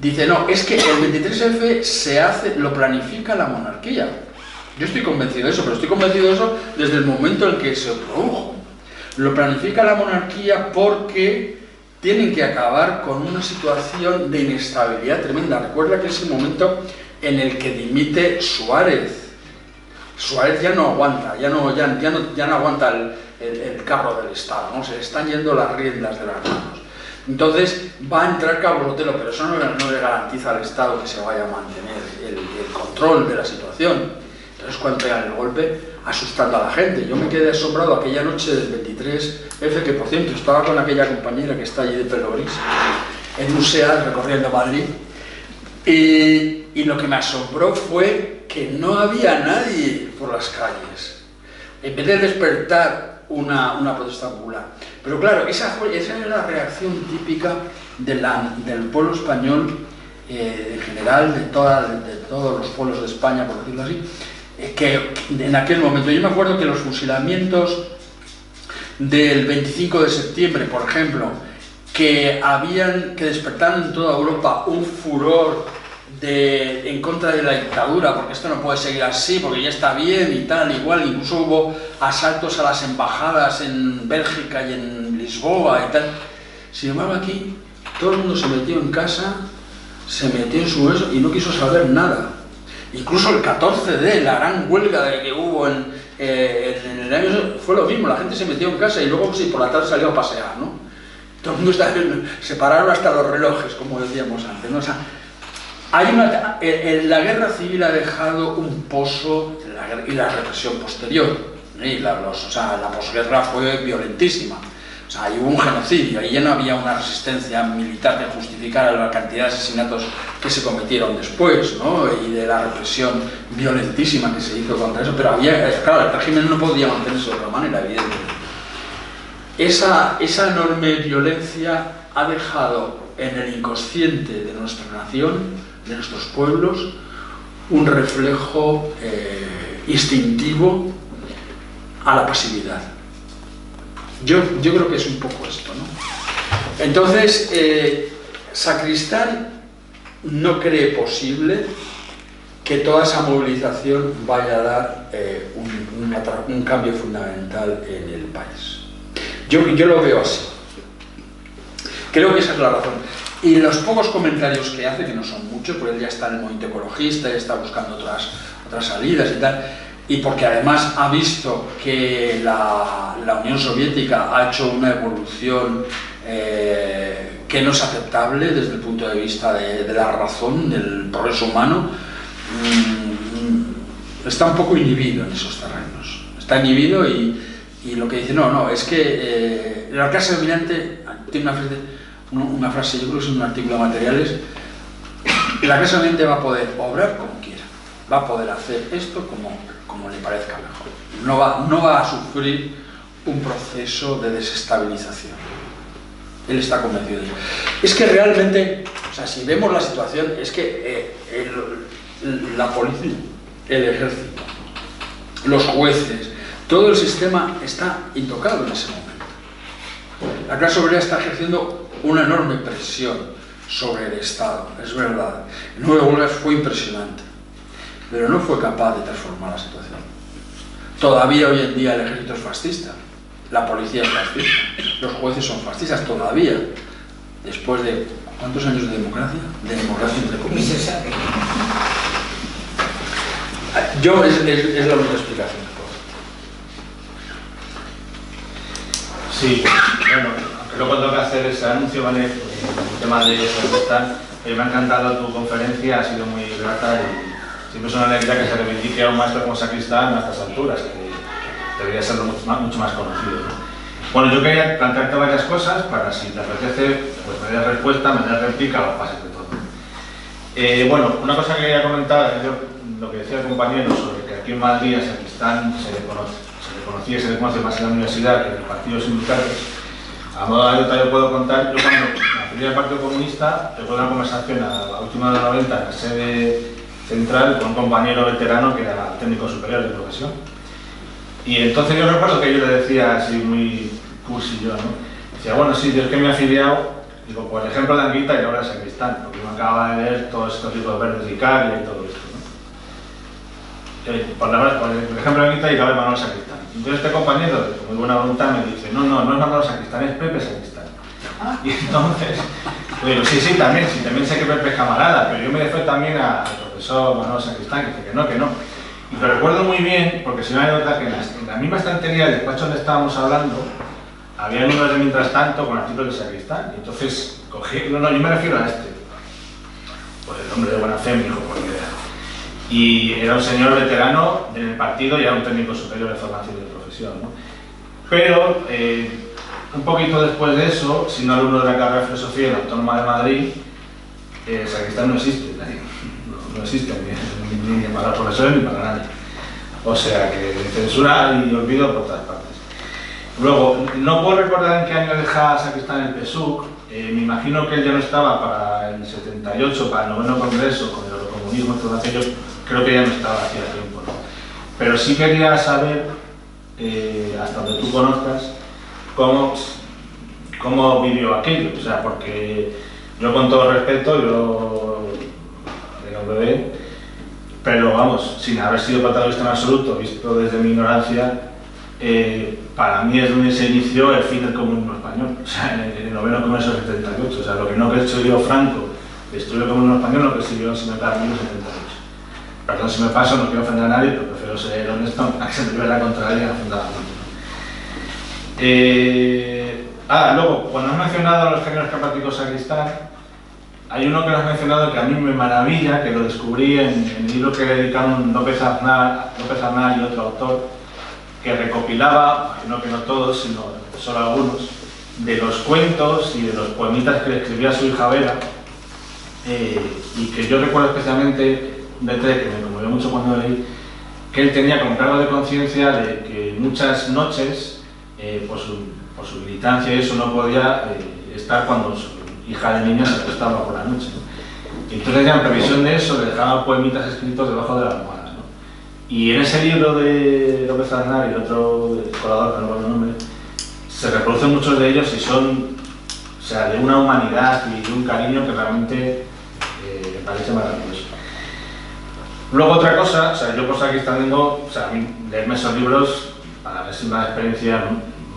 dice, no, es que el 23F lo planifica la monarquía. Yo estoy convencido de eso, pero estoy convencido de eso desde el momento en que se produjo. Lo planifica la monarquía porque tienen que acabar con una situación de inestabilidad tremenda. Recuerda que es el momento en el que dimite Suárez. Suárez ya no aguanta, ya no aguanta el carro del Estado, ¿no? Se le están yendo las riendas de las manos. Entonces va a entrar Cabo Rotelo, pero eso no le garantiza al Estado que se vaya a mantener el control de la situación. Entonces cuando pegan el golpe, asustando a la gente. Yo me quedé asombrado aquella noche del 23F, que por cierto estaba con aquella compañera que está allí de pelo gris, en un SEAT recorriendo Madrid, y lo que me asombró fue que no había nadie por las calles, en vez de despertar una protesta popular. Pero claro, esa era la reacción típica del pueblo español, en general, de todos los pueblos de España, por decirlo así, que en aquel momento, yo me acuerdo que los fusilamientos del 25 de septiembre, por ejemplo, que despertaron en toda Europa un furor en contra de la dictadura, porque esto no puede seguir así, porque ya está bien y tal, igual, incluso hubo asaltos a las embajadas en Bélgica y en Lisboa y tal. Sin embargo, aquí todo el mundo se metió en casa, se metió en su eso y no quiso saber nada. Incluso el 14D, la gran huelga que hubo en el año, fue lo mismo, la gente se metió en casa y luego sí, por la tarde salió a pasear, ¿no? Todo el mundo se pararon hasta los relojes, como decíamos antes, ¿no? O sea, la guerra civil ha dejado un pozo y la represión posterior, ¿eh? La posguerra fue violentísima. O sea, hubo un genocidio, ahí ya no había una resistencia militar que justificara la cantidad de asesinatos que se cometieron después, ¿no? Y de la represión violentísima que se hizo contra eso, pero claro, el régimen no podía mantenerse de otra manera, evidentemente. Esa enorme violencia ha dejado en el inconsciente de nuestra nación, de nuestros pueblos, un reflejo instintivo a la pasividad. Yo creo que es un poco esto, ¿no? Entonces, Sacristán no cree posible que toda esa movilización vaya a dar un cambio fundamental en el país. Yo lo veo así. Creo que esa es la razón. Y los pocos comentarios que hace, que no son muchos, porque él ya está en el movimiento ecologista, ya está buscando otras salidas y tal, y porque además ha visto que la Unión Soviética ha hecho una evolución que no es aceptable desde el punto de vista de la razón, del progreso humano, está un poco inhibido en esos terrenos. Está inhibido y lo que dice, no, es que la clase dominante tiene una frase, yo creo que es un artículo de Materiales, la clase dominante va a poder obrar como quiera, va a poder hacer esto como le parezca mejor, no va a sufrir un proceso de desestabilización. Él está convencido de ello. Es que realmente, o sea, si vemos la situación, es que la policía, el ejército, los jueces, todo el sistema está intocado en ese momento. La clase obrera está ejerciendo una enorme presión sobre el Estado, es verdad. El 9 de huelgas fue impresionante, pero no fue capaz de transformar la situación. Todavía hoy en día el ejército es fascista, la policía es fascista, los jueces son fascistas todavía, después de ¿cuántos años de democracia? De democracia entre comillas. Es la única explicación que puedo. Sí, bueno, aunque luego tengo que hacer ese anuncio, ¿vale? El tema de Afganistán, me ha encantado tu conferencia, ha sido muy grata y siempre es una alegría que se reivindique a un maestro como Sacristán a estas alturas, que debería ser mucho más conocido, ¿no? Bueno, yo quería plantearte varias cosas para, si te apetece, pues me des respuesta, me des réplica o pases de todo. Bueno, una cosa que quería comentar, lo que decía el compañero sobre que aquí en Madrid a Sacristán se le conocía y se le conoce más en la universidad que en los partidos sindicales. A modo de anécdota yo puedo contar, yo cuando me afilié al Partido Comunista, recuerdo una conversación a la última de los 90 en la sede central con un compañero veterano que era técnico superior de profesión. Y entonces yo recuerdo que yo le decía así muy cursi yo, ¿no? Decía, bueno, sí, yo es que me he afiliado, digo, por ejemplo de Anguita y ahora de Sacristán, porque me acaba de leer todos estos libros verdes de Icaria y todo esto, ¿no? Por ejemplo de Anguita y ahora de Manuel Sacristán. Entonces este compañero, con muy buena voluntad, me dice, no es Manuel Sacristán, es Pepe Sacristán. Y entonces, digo, sí, también sé que Pepe es camarada, pero yo me refiero también al profesor Manuel Sacristán, que dice que no. Y lo recuerdo muy bien, porque se me ha notado que en la misma estantería del despacho donde estábamos hablando, había números de mientras tanto con artículos de Sacristán. Y entonces cogí, yo me refiero a este. Pues el hombre de buena fe, mi hijo, por idea. Y era un señor veterano en el partido y era un técnico superior de formación y de profesión, ¿no? Pero, un poquito después de eso, siendo alumno de la carrera de filosofía en la Autónoma de Madrid, Sacristán no existe, no existe ni para los profesores ni para nadie. O sea que censura y olvido por todas partes. Luego, no puedo recordar en qué año deja Sacristán el PSUC. Me imagino que él ya no estaba para el 78, para el 9º Congreso, con el eurocomunismo, todo aquello, creo que ya no estaba hacía tiempo, ¿no? Pero sí quería saber, hasta donde tú conozcas, cómo vivió aquello. O sea, porque yo, con todo respeto, yo era un bebé, pero vamos, sin haber sido protagonista en absoluto, visto desde mi ignorancia, para mí es donde se inició el fin del comunismo español, o sea, en el 9º Congreso del 78, o sea, lo que no construyó Franco, destruyó el comunismo español, lo que siguió sin meter en el 78. Perdón si me paso, no quiero ofender a nadie, pero prefiero ser honesto, a que se me lleve la contraria fundamentalmente. Luego, cuando has mencionado a los genios carpáticos Sacristán, hay uno que lo has mencionado que a mí me maravilla, que lo descubrí en el libro que dedicaron López Arnal y otro autor, que recopilaba, imagino que no todos, sino solo algunos, de los cuentos y de los poemitas que le escribía su hija Vera, y que yo recuerdo especialmente un detalle que me conmovió mucho cuando leí, que él tenía con cargo de conciencia de que muchas noches, por su militancia y eso, no podía estar cuando su hija de niña se acostaba por la noche, ¿no? Y entonces ya en previsión de eso le dejaba poemitas escritos debajo de la almohada, ¿no? Y en ese libro de López Arnal y otro colador, que no recuerdo el nombre, se reproducen muchos de ellos y son, o sea, de una humanidad y de un cariño que realmente parece maravilloso. Luego otra cosa, o sea, yo por Sacristán tengo, o sea, a mí leerme esos libros para ver si una experiencia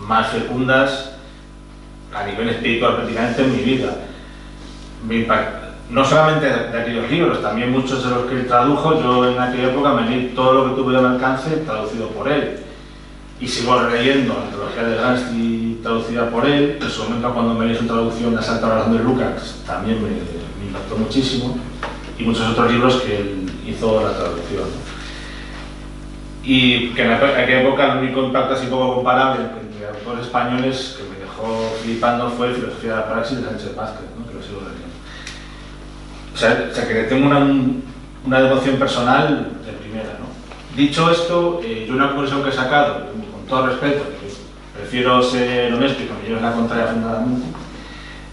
más fecundas a nivel espiritual prácticamente en mi vida. No solamente de aquellos libros, también muchos de los que él tradujo, yo en aquella época me leí todo lo que tuve al alcance traducido por él. Y sigo leyendo la teología de Gramsci traducida por él. En su momento, cuando me leí su traducción de la Santa Oración de Lucas, también me impactó muchísimo. Y muchos otros libros que él hizo la traducción. Y que en aquella época el único impacto así poco comparable entre autores españoles que me dejó flipando fue Filosofía de la Praxis de Sánchez Vázquez, ¿no? Que lo sigo leyendo. O sea que le tengo una devoción personal de primera, ¿no? Dicho esto, yo una conclusión que he sacado, con todo respeto, que prefiero ser honesto y que me lleve la contraria fundamentalmente,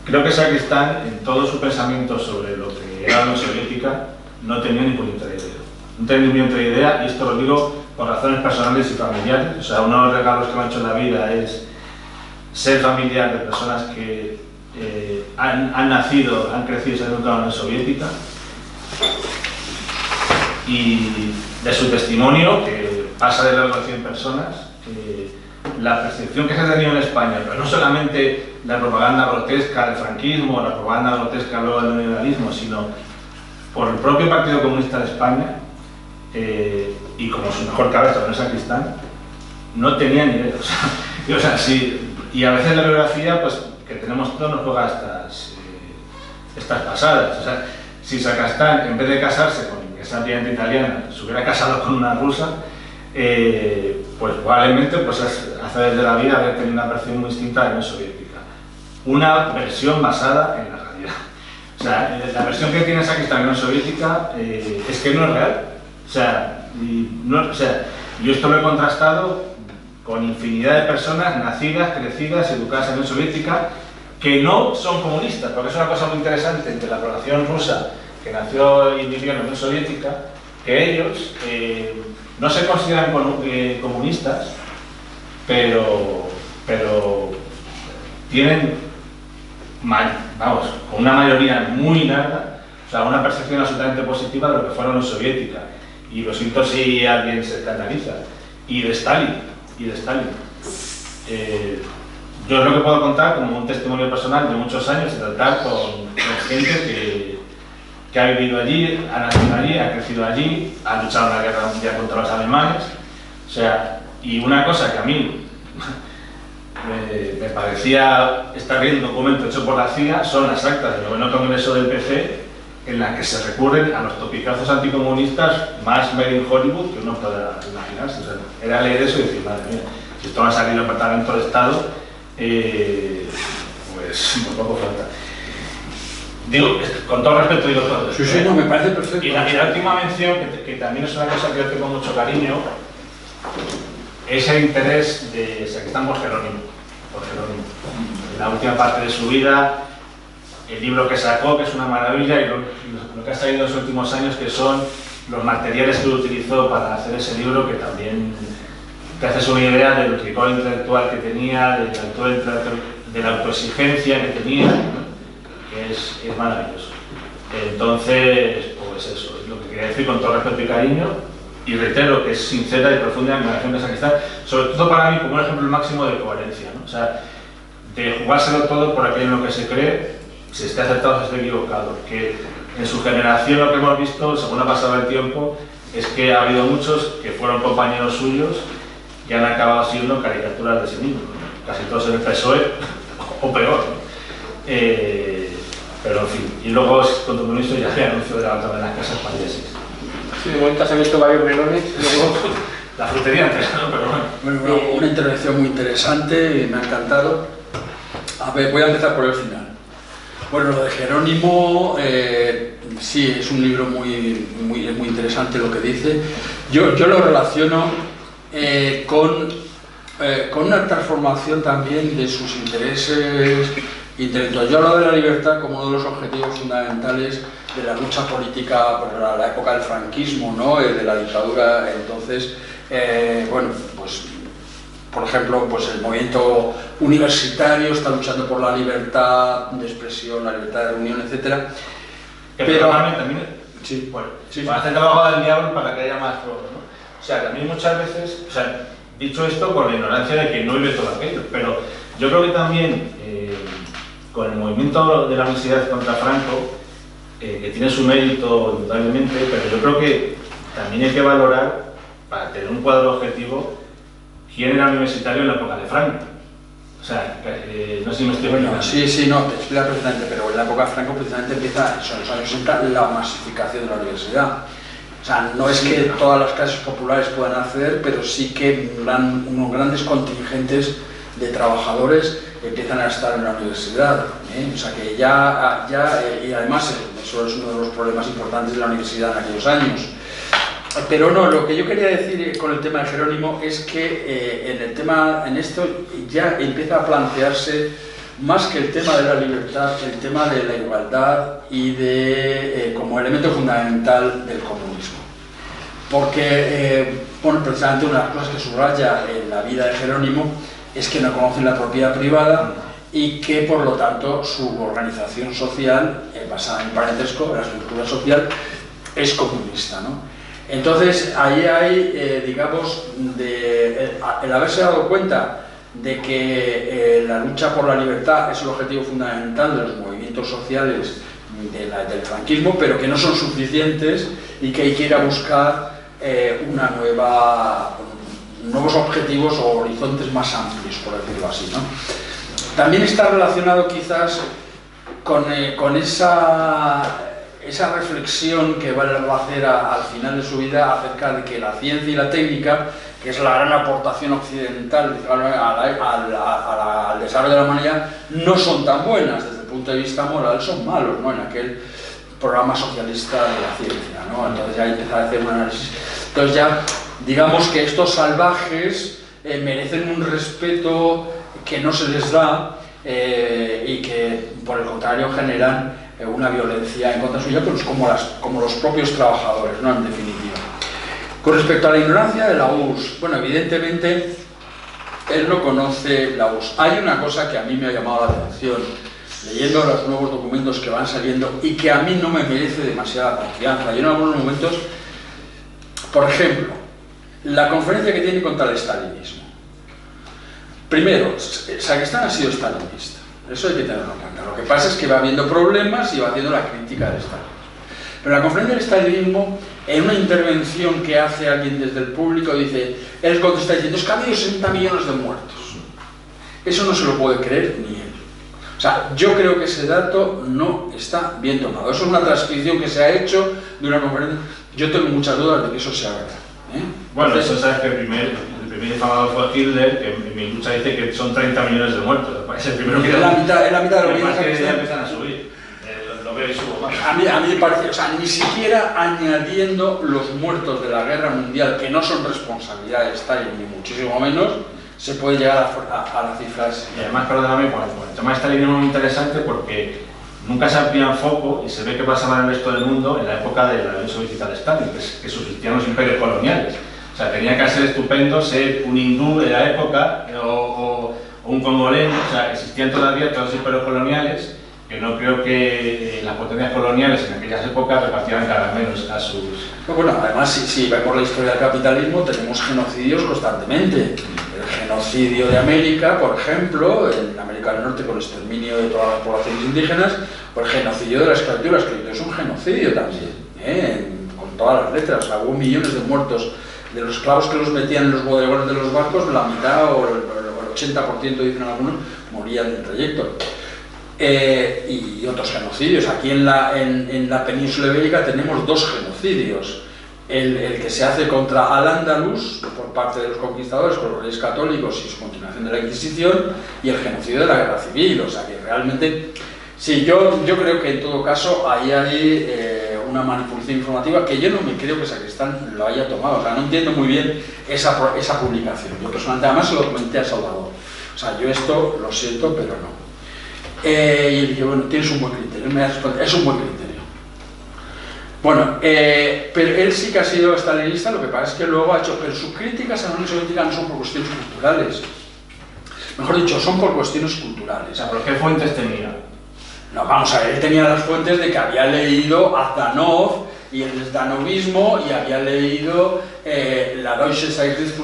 creo que Sacristán, en todo su pensamiento sobre lo que era la Unión Soviética, no tenía ni puñetera idea. No tenía ni puñetera idea, y esto lo digo por razones personales y familiares. O sea, uno de los regalos que me ha hecho en la vida es ser familiar de personas que han nacido, han crecido y se han educado en la Unión Soviética, y de su testimonio, que pasa de largo de 100 personas, la percepción que se ha tenido en España, pero no solamente la propaganda grotesca del franquismo, la propaganda grotesca luego del neoliberalismo, sino por el propio Partido Comunista de España, y como su mejor cabeza, Don Sacristán, no tenía ni idea. O sea, sí, y a veces la biografía, pues, que tenemos todos, nos juega estas pasadas. O sea, si Sacristán, en vez de casarse con esa ambiente italiana, se hubiera casado con una rusa, pues probablemente pues hace desde la vida haber tenido una percepción muy distinta de la Unión Soviética. Una versión basada en la realidad. O sea, la versión que tiene Sacristán de la Unión Soviética es que no es real. O sea, yo esto lo he contrastado con infinidad de personas nacidas, crecidas, educadas en la Unión Soviética, que no son comunistas, porque es una cosa muy interesante entre la población rusa que nació y vivió en la Unión Soviética, que ellos no se consideran comunistas, pero tienen, vamos, con una mayoría muy larga, o sea, una percepción absolutamente positiva de lo que fueron los soviéticos. Y lo siento si alguien se escandaliza. Y de Stalin. Yo es lo que puedo contar como un testimonio personal de muchos años de tratar con gente que ha vivido allí, ha nacido allí, ha crecido allí, ha luchado en la guerra mundial contra los alemanes. O sea, y una cosa que a mí me parecía estar viendo un documento hecho por la CIA son las actas del 9º Congreso del PC, en las que se recurren a los topicazos anticomunistas más made in Hollywood que uno pueda imaginarse. O sea, era leer eso y decir, madre mía, si esto va a salir del Departamento de Estado, pues muy poco falta. Digo, con todo respeto digo todo. Sí, sí, no, me parece perfecto. Y la última mención, que también es una cosa que yo tengo mucho cariño, es el interés de Sacristán por Jerónimo. En la última parte de su vida, el libro que sacó, que es una maravilla, y lo que ha salido en los últimos años, que son los materiales que utilizó para hacer ese libro, que también te haces una idea del rigor intelectual que tenía, de la autoexigencia que tenía, que es maravilloso. Entonces, pues eso es lo que quería decir con todo respeto y cariño, y reitero que es sincera y profunda admiración de Sacristán, sobre todo para mí como un ejemplo máximo de coherencia, ¿no? O sea, de jugárselo todo por aquello en lo que se cree, si esté acertado o si esté equivocado. Que en su generación lo que hemos visto, según ha pasado el tiempo, es que ha habido muchos que fueron compañeros suyos y han acabado siendo caricaturas de sí mismos, ¿no? Casi todos en el PSOE, o peor, ¿no? Pero en fin, y luego con tu permiso ya se anuncio de la venta de las casas payeses. Sí, de momento se han visto varios melones, luego la frutería entera, ¿no? Pero bueno, una intervención muy interesante, me ha encantado. A ver, voy a empezar por el final. Bueno, lo de Jerónimo, sí, es un libro muy interesante lo que dice. Yo lo relaciono con una transformación también de sus intereses intelectuales. Yo hablo de la libertad como uno de los objetivos fundamentales de la lucha política por la época del franquismo, ¿no? De la dictadura. Entonces, bueno, pues por ejemplo, pues el movimiento universitario está luchando por la libertad de expresión, la libertad de reunión, etc. Pero normalmente también, sí, bueno, sí, para hacer trabajo del diablo para que haya más pruebas, ¿no? O sea, también muchas veces, o sea, dicho esto por la ignorancia de que no vive todo aquello, pero yo creo que también con el movimiento de la universidad contra Franco, que tiene su mérito indudablemente, pero yo creo que también hay que valorar, para tener un cuadro objetivo, quién era universitario en la época de Franco. O sea, no sé si me estoy explicando. Sí, no, te explica perfectamente, pero en la época de Franco precisamente empieza, son los años 60, la masificación de la universidad. O sea, no es que todas las clases populares puedan acceder, pero sí que unos grandes contingentes de trabajadores empiezan a estar en la universidad. O sea, que y además eso es uno de los problemas importantes de la universidad en aquellos años. Pero no, lo que yo quería decir con el tema de Jerónimo es que en esto ya empieza a plantearse más que el tema de la libertad, el tema de la igualdad y como elemento fundamental del comunismo. Porque, bueno, precisamente una de las cosas que subraya en la vida de Jerónimo es que no conocen la propiedad privada y que, por lo tanto, su organización social, basada en parentesco, la estructura social, es comunista, ¿no? Entonces, ahí hay, digamos, el haberse dado cuenta de que la lucha por la libertad es el objetivo fundamental de los movimientos sociales del franquismo, pero que no son suficientes y que hay que ir a buscar nuevos objetivos o horizontes más amplios, por decirlo así, ¿no? También está relacionado quizás con esa reflexión que va a hacer al final de su vida acerca de que la ciencia y la técnica, que es la gran aportación occidental al desarrollo de la humanidad, no son tan buenas desde el punto de vista moral, son malos, ¿no? En aquel programa socialista de la ciencia, ¿no? Entonces ya empieza a hacer un análisis. Entonces ya, digamos que estos salvajes merecen un respeto que no se les da y que, por el contrario, generan una violencia en contra suya, pues como los propios trabajadores, ¿no? En definitiva. Con respecto a la ignorancia de la URSS, bueno, evidentemente él no conoce la URSS. Hay una cosa que a mí me ha llamado la atención, leyendo los nuevos documentos que van saliendo y que a mí no me merece demasiada confianza. Yo en algunos momentos, por ejemplo, la conferencia que tiene contra el estalinismo. Primero, Saguestán ha sido stalinista. Eso hay que tenerlo en cuenta. Lo que pasa es que va habiendo problemas y va haciendo la crítica del estalinismo. Pero la conferencia del estalinismo, en una intervención que hace alguien desde el público, dice, él contesta diciendo, es que ha habido 60 millones de muertos. Eso no se lo puede creer ni él. O sea, yo creo que ese dato no está bien tomado. Eso es una transcripción que se ha hecho de una conferencia. Yo tengo muchas dudas de que eso sea verdad. Bueno, eso sabes que el primer difamado fue Hitler, que en mi lucha dice que son 30 millones de muertos. Es el primero que... Es la mitad de lo que ya empiezan a subir. Lo veo y subo más. A mí me parece, o sea, ni siquiera añadiendo los muertos de la guerra mundial, que no son responsabilidad de Stalin, ni muchísimo menos, se puede llegar a las cifras. Y además, perdóname, bueno, el tema de Stalin es muy interesante porque nunca se amplía en foco y se ve que pasaba en el resto del mundo en la época de la Unión Soviética de Stalin, que subsistían los imperios coloniales. O sea, tenía que ser estupendo ser un hindú de la época o un congolés. O sea, existían todavía todos los imperios coloniales, que no creo que las potencias coloniales en aquellas épocas repartieran cada menos a sus... Bueno, además, si vemos la historia del capitalismo, tenemos genocidios constantemente. El genocidio de América, por ejemplo, en América del Norte con el exterminio de todas las poblaciones indígenas, o el genocidio de la esclavitud. La esclavitud es un genocidio también, con todas las letras. O sea, hubo millones de muertos. De los esclavos que los metían en los bodegones de los barcos, la mitad o el 80%, dicen algunos, morían en el trayecto. Y otros genocidios. Aquí en la península ibérica tenemos dos genocidios. El que se hace contra Al-Ándalus por parte de los conquistadores con los reyes católicos y su continuación de la Inquisición, y el genocidio de la Guerra Civil. O sea que realmente, sí, yo creo que en todo caso ahí hay una manipulación informativa que yo no me creo que Sacristán lo haya tomado. O sea, no entiendo muy bien esa publicación. Yo personalmente, además, se lo comenté a Salvador. O sea, yo esto lo siento, pero no. Y él dije, bueno, tienes un buen criterio. Él me ha respondido, es un buen criterio. Bueno, pero él sí que ha sido estalinista, lo que pasa es que luego ha hecho, pero sus críticas a la Unión Soviética no son por cuestiones culturales. Mejor dicho, son por cuestiones culturales. O sea, ¿por qué fuentes tenía? No, vamos a ver, él tenía las fuentes de que había leído a Zdanov y el Zdanovismo, y había leído la Deutsche Zeitschrift,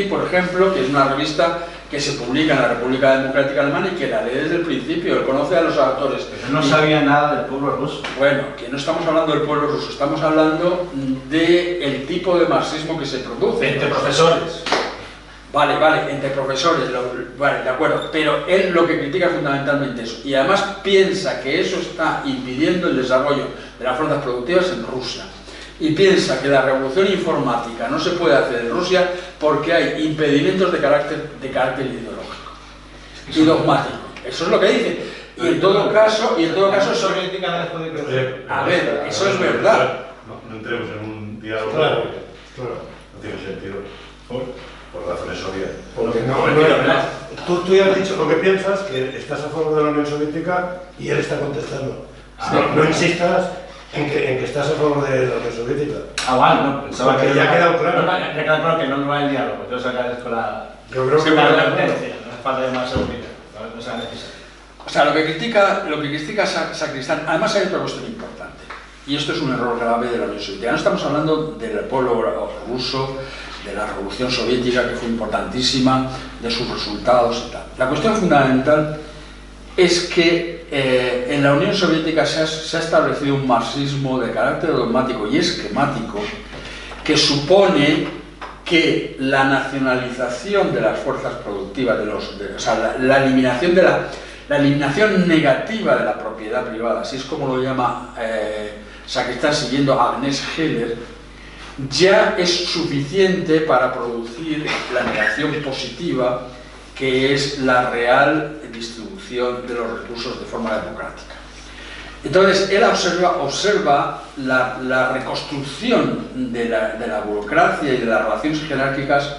por ejemplo, que es una revista que se publica en la República Democrática Alemana y que la lee desde el principio. Él conoce a los autores. Pero no sabía nada del pueblo ruso. Bueno, que no estamos hablando del pueblo ruso, estamos hablando del tipo de marxismo que se produce. Entre profesores. Vale, entre profesores, vale, de acuerdo, pero él lo que critica fundamentalmente es eso, y además piensa que eso está impidiendo el desarrollo de las fuerzas productivas en Rusia, y piensa que la revolución informática no se puede hacer en Rusia porque hay impedimentos de carácter ideológico y dogmático. Eso es lo que dice. Y en todo caso, eso a ver, eso es verdad. No entremos en un diálogo. Claro. No tiene sentido. Por razones obvias. Porque tú ya has dicho lo que piensas, que estás a favor de la Unión Soviética y él está contestando. No insistas en que estás a favor de la Unión Soviética. Bueno, pensaba porque que ya ha quedado claro. Ya ha quedado claro que no va el diálogo. Yo agradezco Yo creo que la claro. advertencia. No hace falta de más seguridad. No sea necesario. O sea, lo que critica Sacristán, además hay otra cuestión importante, y esto es un error grave de la Unión Soviética. No estamos hablando del pueblo ruso, de la revolución soviética, que fue importantísima, de sus resultados y tal. La cuestión fundamental es que en la Unión Soviética se ha establecido un marxismo de carácter dogmático y esquemático que supone que la nacionalización de las fuerzas productivas, o sea, la eliminación de la eliminación negativa de la propiedad privada, así es como lo llama Sacristán siguiendo a Agnes Heller, ya es suficiente para producir la negación positiva, que es la real distribución de los recursos de forma democrática. Entonces, él observa la reconstrucción de la burocracia y de las relaciones jerárquicas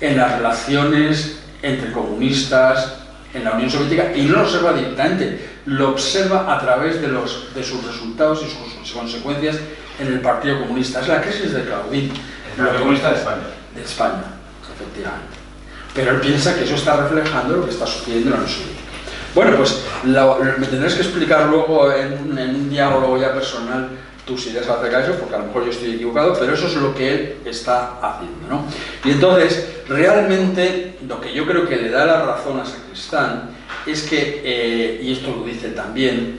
en las relaciones entre comunistas en la Unión Soviética, y no lo observa directamente, lo observa a través de sus resultados y sus consecuencias en el Partido Comunista. Es la crisis de Claudín. El Partido Comunista de España. De España, efectivamente. Pero él piensa que eso está reflejando lo que está sucediendo en la Unión Soviética. Bueno, pues me tendrás que explicar luego en un diálogo ya personal tus ideas acerca de eso, porque a lo mejor yo estoy equivocado, pero eso es lo que él está haciendo, ¿no? Y entonces, realmente, lo que yo creo que le da la razón a Sacristán es que, y esto lo dice también,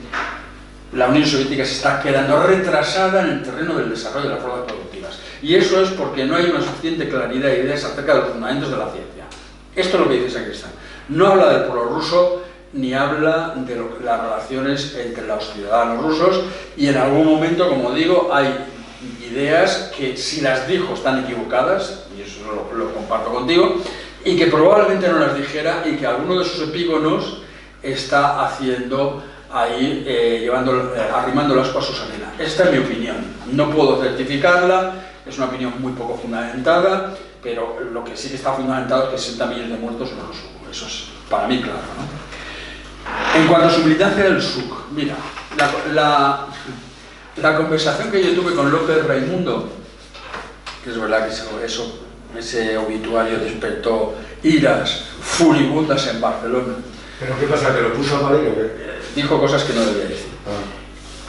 la Unión Soviética se está quedando retrasada en el terreno del desarrollo de las fuerzas productivas. Y eso es porque no hay una suficiente claridad de ideas acerca de los fundamentos de la ciencia. Esto es lo que dice Sacristán. No habla del pueblo ruso, ni habla de las relaciones entre los ciudadanos rusos, y en algún momento, como digo, hay ideas que si las dijo están equivocadas, y eso lo comparto contigo, y que probablemente no las dijera, y que alguno de sus epígonos está haciendo ahí, arrimándolas a su salida. Esta es mi opinión, no puedo certificarla, es una opinión muy poco fundamentada, pero lo que sí que está fundamentado es que 60 millones de muertos no los hubo, eso es para mí claro, ¿no? En cuanto a su militancia del SUC, mira, la conversación que yo tuve con López Raimundo, que es verdad que ese obituario despertó iras furibundas en Barcelona. ¿Pero qué pasa? ¿Que lo puso a parir o qué? Dijo cosas que no debía decir.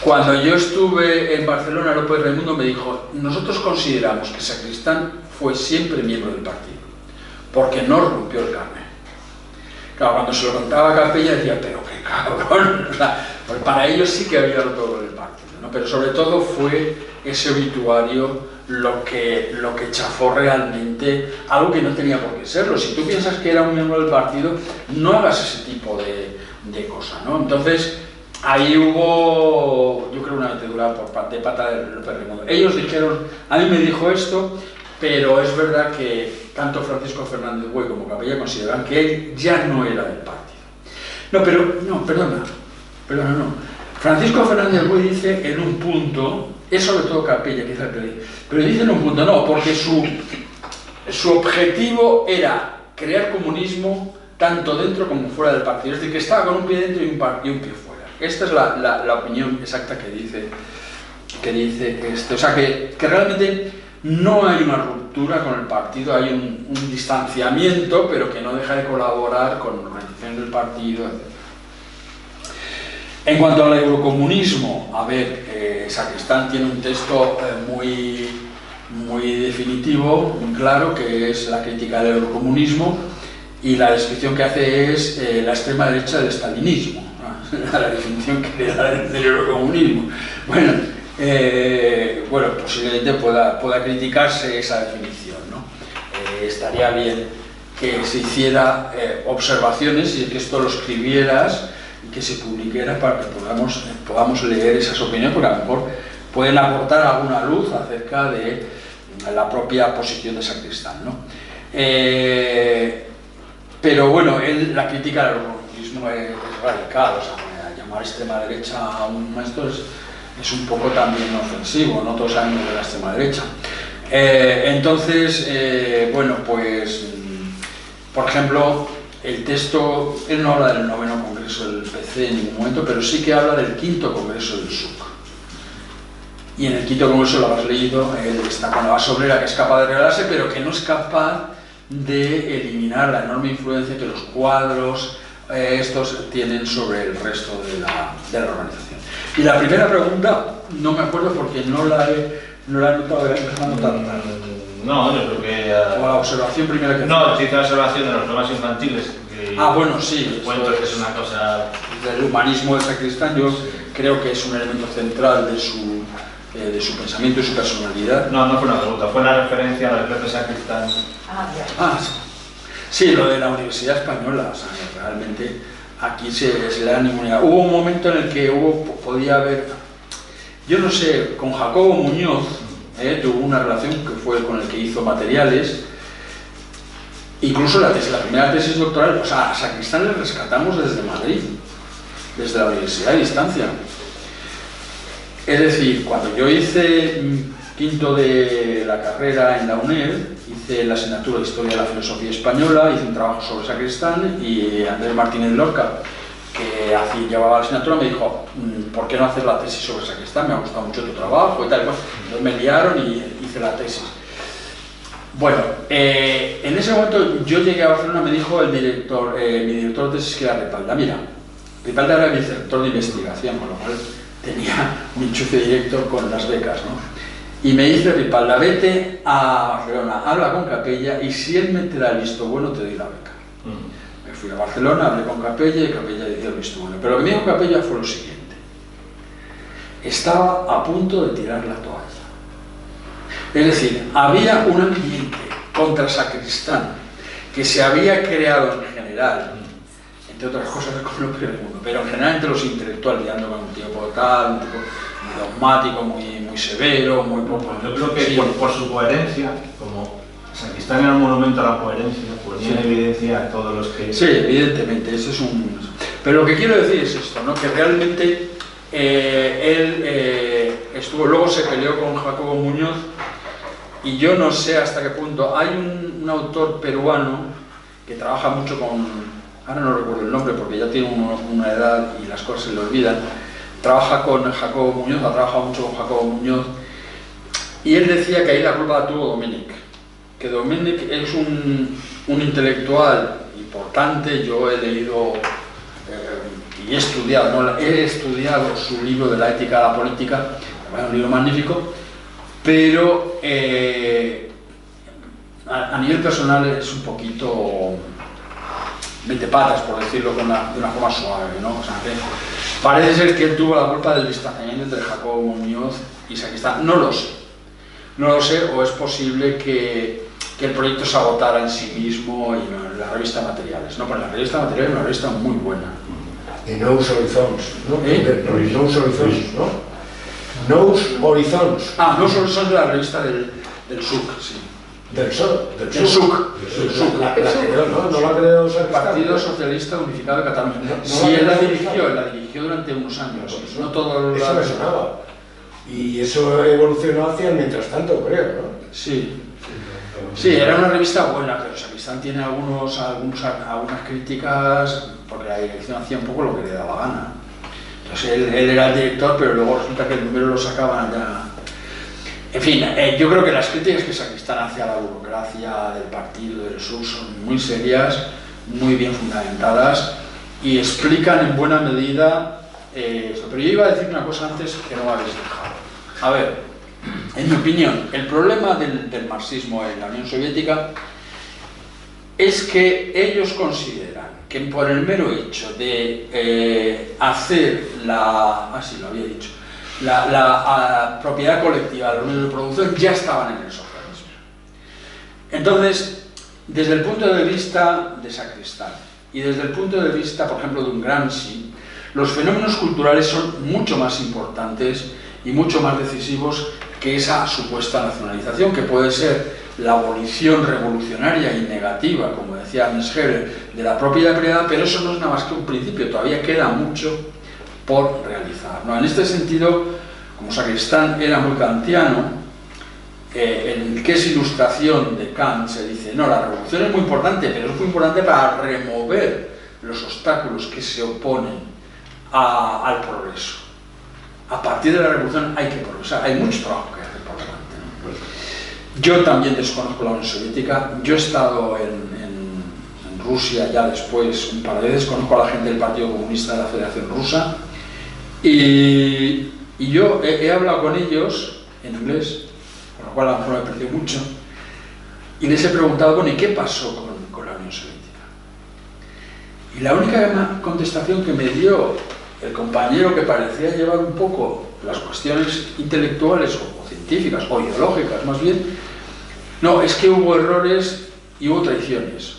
Cuando yo estuve en Barcelona, López Raimundo me dijo: nosotros consideramos que Sacristán fue siempre miembro del partido, porque no rompió el carnet. Claro, cuando se lo contaba a Capella decía, pero qué cabrón, o sea, pues para ellos sí que había roto con el partido, ¿no? Pero sobre todo fue ese obituario lo que chafó realmente algo que no tenía por qué serlo. Si tú piensas que era un miembro del partido, no hagas ese tipo de cosas, ¿no? Entonces, ahí hubo, yo creo, una metedura por parte de pata de López Raimundo. Ellos dijeron, a mí me dijo esto, pero es verdad que tanto Francisco Fernández Buey como Capella consideran que él ya no era del partido. Perdona. Francisco Fernández Buey dice en un punto, es sobre todo Capella, quizás, pero dice en un punto, no, porque su objetivo era crear comunismo tanto dentro como fuera del partido, es decir, que estaba con un pie dentro y un pie fuera. Esta es la opinión exacta que dice o sea, que realmente no hay una ruptura con el partido, hay un distanciamiento, pero que no deja de colaborar con organizaciones del partido, etc. En cuanto al eurocomunismo, a ver, Sacristán tiene un texto muy definitivo, muy claro, que es la crítica del eurocomunismo, y la descripción que hace es la extrema derecha del stalinismo, ¿no? La definición que le da del eurocomunismo. Bueno, posiblemente pueda criticarse esa definición, ¿no? Estaría bien que se hiciera observaciones y que esto lo escribieras y que se publicara para que podamos leer esas opiniones, porque a lo mejor pueden aportar alguna luz acerca de la propia posición de Sacristán, ¿no? Pero bueno, la crítica del eurocomunismo es radical, o sea, llamar extrema derecha a un maestro es un poco también ofensivo, no todos sabemos de la extrema derecha. Entonces, bueno, pues, por ejemplo, el texto, él no habla del 9º Congreso del PC en ningún momento, pero sí que habla del 5º Congreso del SUC. Y en el 5º Congreso, lo has leído, él está con la base obrera, que es capaz de revelarse, pero que no es capaz de eliminar la enorme influencia que los cuadros estos tienen sobre el resto de la organización. Y la primera pregunta, no me acuerdo porque no la he notado, No, yo creo que... o la observación primera que... No, sí, la observación de los problemas infantiles. Bueno, sí. Cuento que es una cosa... Del humanismo de Sacristán, yo creo que es un elemento central de su pensamiento y su personalidad. No fue una pregunta, fue una referencia a la decreto de Sacristán. Sí, lo de la Universidad Española, o sea, realmente aquí se le da ninguna... Hubo un momento en el que podía haber, yo no sé, con Jacobo Muñoz, tuvo una relación que fue con el que hizo materiales, incluso la primera tesis doctoral, o sea, a Sacristán le rescatamos desde Madrid, desde la Universidad de Distancia. Es decir, cuando yo hice quinto de la carrera en la UNED, hice la asignatura de Historia de la Filosofía Española, hice un trabajo sobre Sacristán, y Andrés Martínez Lorca, que llevaba la asignatura, me dijo: ¿por qué no hacer la tesis sobre Sacristán? Me ha gustado mucho tu trabajo y tal. Bueno, entonces me liaron y hice la tesis. Bueno, en ese momento yo llegué a Barcelona, me dijo mi director de tesis, que era Ripalda. Mira, Ripalda era mi director de investigación, con lo cual tenía un enchufe directo con las becas, ¿no? Y me dice Ripalda: vete a Barcelona, habla con Capella, y si él me te da el visto bueno, te doy la beca. Me fui a Barcelona, hablé con Capella, y Capella dio el visto bueno. Pero lo que me dijo Capella fue lo siguiente: estaba a punto de tirar la toalla. Es decir, había un ambiente contra Sacristán que se había creado en general, entre otras cosas con lo que el mundo, pero en general entre los intelectuales, liando con un tipo tal, un tipo muy dogmático, muy severo, muy poco. Yo creo que sí, por su coherencia, como Sacristán era un monumento a la coherencia, ponía en evidencia a todos los que... Sí, evidentemente, ese es un... Pero lo que quiero decir es esto, ¿no? Que realmente él luego se peleó con Jacobo Muñoz, y yo no sé hasta qué punto. Hay un autor peruano que trabaja mucho con... Ahora no recuerdo el nombre porque ya tiene una edad y las cosas se le olvidan. Trabaja con Jacobo Muñoz, ha trabajado mucho con Jacobo Muñoz, y él decía que ahí la culpa la tuvo Domènech, que Domènech es un intelectual importante. Yo he leído y he estudiado su libro de la ética de la política, un libro magnífico, pero a nivel personal es un poquito metepatas, por decirlo de una forma suave, ¿no? O sea, que parece ser que él tuvo la culpa del distanciamiento entre Jacobo Muñoz y Sacristán. No lo sé, o es posible que el proyecto se agotara en sí mismo y la revista Materiales. No, pero la revista Materiales es una revista muy buena. Y Nous Horizons, ¿no? Nous Horizons, ¿no? Nous Horizons. Nous Horizons de la revista del SUC, sí. Del SUC. La creó, ¿no? No la creó el Partido Socialista Unificado de Cataluña. Sí, él la dirigió durante unos años. No todo eso me sonaba. Y eso evolucionó hacia el mientras tanto, creo, ¿no? Sí. Sí, era una revista buena, pero Sacristán tiene algunas críticas, porque la dirección hacía un poco lo que le daba gana. Entonces él era el director, pero luego resulta que el número lo sacaban ya. En fin, yo creo que las críticas que Sacristán hace a la burocracia del partido, del SUC, son muy serias, muy bien fundamentadas, y explican en buena medida pero yo iba a decir una cosa antes que no me habéis dejado. A ver, en mi opinión, el problema del marxismo en la Unión Soviética es que ellos consideran que por el mero hecho de hacer la propiedad colectiva de los medios de producción ya estaban en el socialismo. Entonces, desde el punto de vista de Sacristán y desde el punto de vista, por ejemplo, de un Gramsci, los fenómenos culturales son mucho más importantes y mucho más decisivos que esa supuesta nacionalización, que puede ser la abolición revolucionaria y negativa, como decía Ernst Haeckel, de la propiedad privada, pero eso no es nada más que un principio, todavía queda mucho por realizar, ¿no? En este sentido, como Sacristán era muy kantiano, en que es ilustración de Kant se dice, no, la revolución es muy importante, pero es muy importante para remover los obstáculos que se oponen al progreso. A partir de la revolución hay que progresar, hay mucho trabajo que hacer por delante, ¿no? Yo también desconozco la Unión Soviética, yo he estado en Rusia ya después un par de veces, conozco a la gente del Partido Comunista de la Federación Rusa y yo he hablado con ellos en inglés, con lo cual a lo mejor me he perdido mucho, y les he preguntado, bueno, ¿y qué pasó con la Unión Soviética? Y la única contestación que me dio el compañero, que parecía llevar un poco las cuestiones intelectuales o científicas o ideológicas más bien, no, es que hubo errores y hubo traiciones.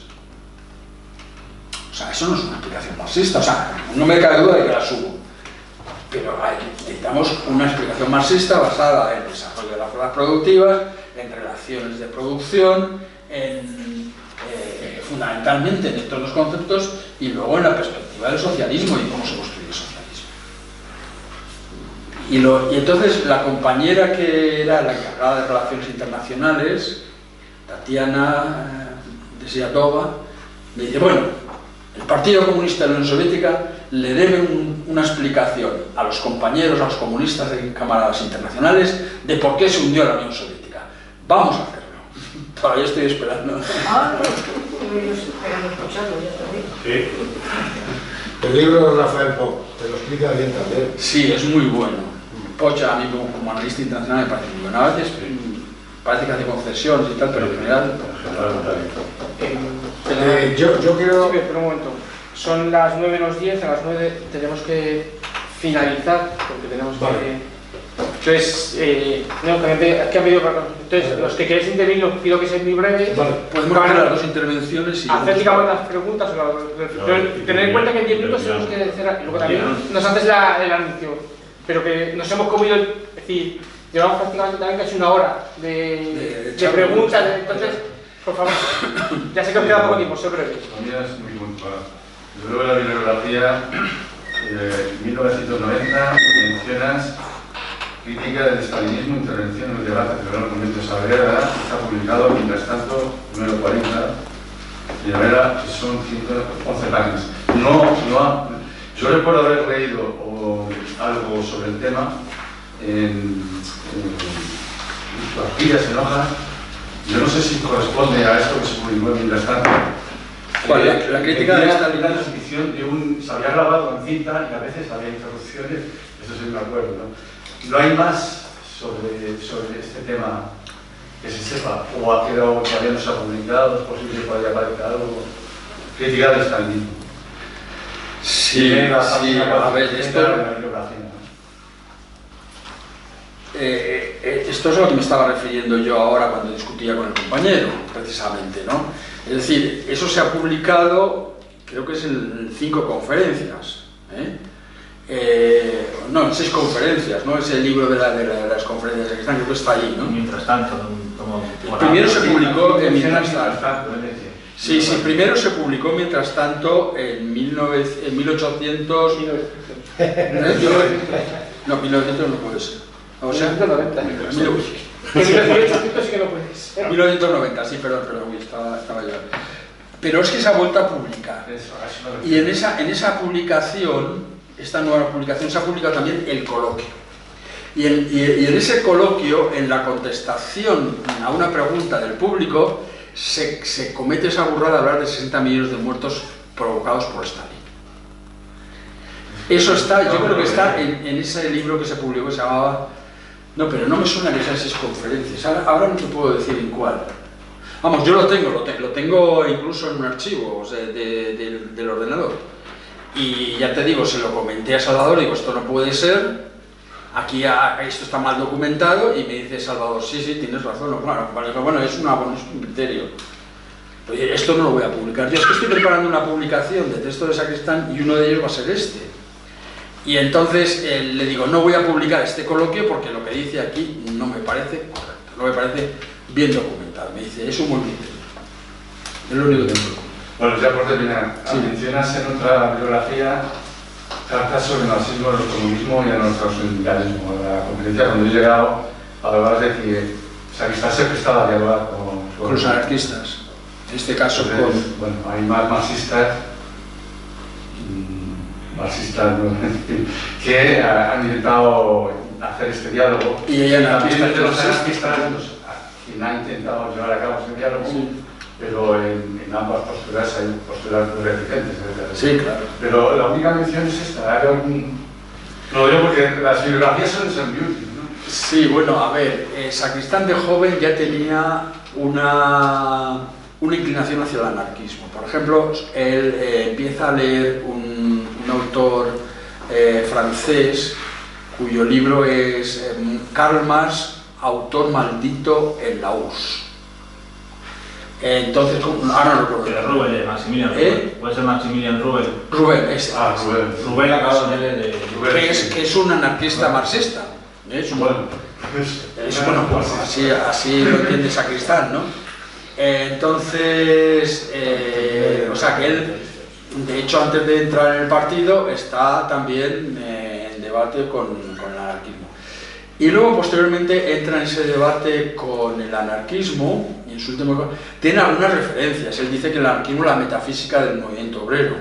O sea, eso no es una explicación marxista, o sea, no me cabe duda de que las hubo, pero necesitamos una explicación marxista basada en el desarrollo de las fuerzas productivas, en relaciones de producción, fundamentalmente en estos dos conceptos, y luego en la perspectiva del socialismo y cómo se construye el socialismo. Y entonces la compañera que era la encargada de relaciones internacionales, Tatiana Desiatova, me dice, bueno, el Partido Comunista de la Unión Soviética le debe una explicación a los compañeros, a los comunistas de camaradas internacionales, de por qué se hundió la Unión Soviética. Vamos a hacerlo. Todavía estoy esperando. Sí. El libro de Rafael Poch, te lo explica bien también. Sí, es muy bueno. Poch, a mí como analista internacional me parece muy bueno. A veces parece que hace concesiones y tal, pero en general... Yo quiero... Sí, pero un momento. Son las 9 menos 10, a las 9 tenemos que finalizar, porque tenemos que... Entonces, ¿qué ha pedido? Entonces, los que queréis intervenir, os pido que seáis muy breves. Vale, podemos hacer las dos intervenciones y... hacer, digamos, las preguntas. Tener en cuenta que en 10 minutos tenemos que cerrar. Y luego también nos haces el anuncio. Pero que nos hemos comido, es decir, llevamos prácticamente también casi una hora de preguntas. Entonces, por favor, ya sé que os queda poco tiempo, soy breve. La mía es muy puntual. Yo luego la bibliografía, en 1990 mencionas crítica del estalinismo, intervención en el debate sobre el movimiento de Saavedra, está publicado mientras tanto, número 40, y la verdad que son 111 páginas. Yo recuerdo haber leído algo sobre el tema en Torquillas en hoja. Yo no sé si corresponde a esto que se publicó mientras tanto. ¿Cuál? La crítica de esta transcripción de se había grabado en cinta y a veces había interrupciones, eso sí me acuerdo, ¿no? ¿No hay más sobre este tema que se sepa? ¿O ha quedado, todavía no se ha publicado? ¿Es posible que haya aparecido algo? Crítica del estalinismo. Sí, a ver, esto es a lo que me estaba refiriendo yo ahora cuando discutía con el compañero, precisamente, ¿no? Es decir, eso se ha publicado, creo que es en 5 conferencias, no, en 6 conferencias, ¿no? Es el libro de las conferencias que están, creo que está ahí, ¿no? Mientras tanto, primero se publicó en mientras tanto. Sí, primero se publicó mientras tanto en 1800... No, 1900 no puede ser. O sea, 1990. 1800 sí que no puede ser. 1990, sí, perdón, estaba yo. Pero es que se ha vuelto a publicar. Y en esa publicación, esta nueva publicación, se ha publicado también el coloquio. Y en ese coloquio, en la contestación a una pregunta del público, se comete esa burrada de hablar de 60 millones de muertos provocados por Stalin. Eso está, yo creo que está en ese libro que se publicó que se llamaba... No, pero no me suena que sean 6 conferencias. Ahora no te puedo decir en cuál. Vamos, yo lo tengo incluso en un archivo, o sea, del ordenador. Y ya te digo, se lo comenté a Salvador, digo, esto no puede ser, aquí esto está mal documentado, y me dice Salvador, sí, tienes razón, no, claro, bueno, es un criterio. Oye, esto no lo voy a publicar. Yo es que estoy preparando una publicación de texto de Sacristán y uno de ellos va a ser este. Y entonces le digo, no voy a publicar este coloquio porque lo que dice aquí no me parece correcto, no me parece bien documentado. Me dice, es un buen criterio. Es lo único que tengo. Bueno, ya por terminar, mencionas en otra bibliografía cartas sobre el marxismo, el comunismo y el neosindicalismo. En la conferencia, cuando he llegado, hablabas de que Sacristán se prestaba a dialogar con los anarquistas. En este caso, entonces, bueno, hay más marxistas que han intentado hacer este diálogo. Y hay anarquistas de los anarquistas, quien ha intentado llevar a cabo este diálogo, pero en ambas posturas hay posturas muy reticentes. Sí, claro. Pero la única mención es esta. Lo digo porque las bibliografías son muy útiles, ¿no? Sí, bueno, a ver, Sacristán de joven ya tenía una inclinación hacia el anarquismo. Por ejemplo, él empieza a leer un autor francés cuyo libro es Karl Marx, autor maldito en la URSS. Entonces, ahora no recuerdo. Pero Rubel, Maximilian Rubel. Puede ser Maximilian Rubel. Rubel, ese. Rubel. Rubel acaba de leer que es un anarquista marxista. Bueno, pues así lo entiende Sacristán, ¿no? Entonces, o sea que él, de hecho, antes de entrar en el partido, está también en debate con el anarquismo. Y luego, posteriormente, entra en ese debate con el anarquismo, y en su último tiene algunas referencias. Él dice que el anarquismo es la metafísica del movimiento obrero,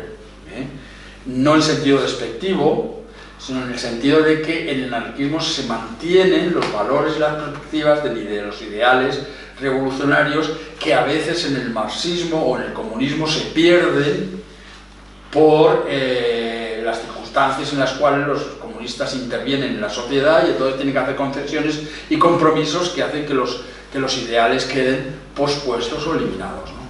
no en sentido despectivo, sino en el sentido de que en el anarquismo se mantienen los valores y las perspectivas de los ideales revolucionarios que a veces en el marxismo o en el comunismo se pierden por las circunstancias en las cuales los comunistas intervienen en la sociedad y entonces tienen que hacer concesiones y compromisos que hacen que los ideales queden pospuestos o eliminados, ¿no?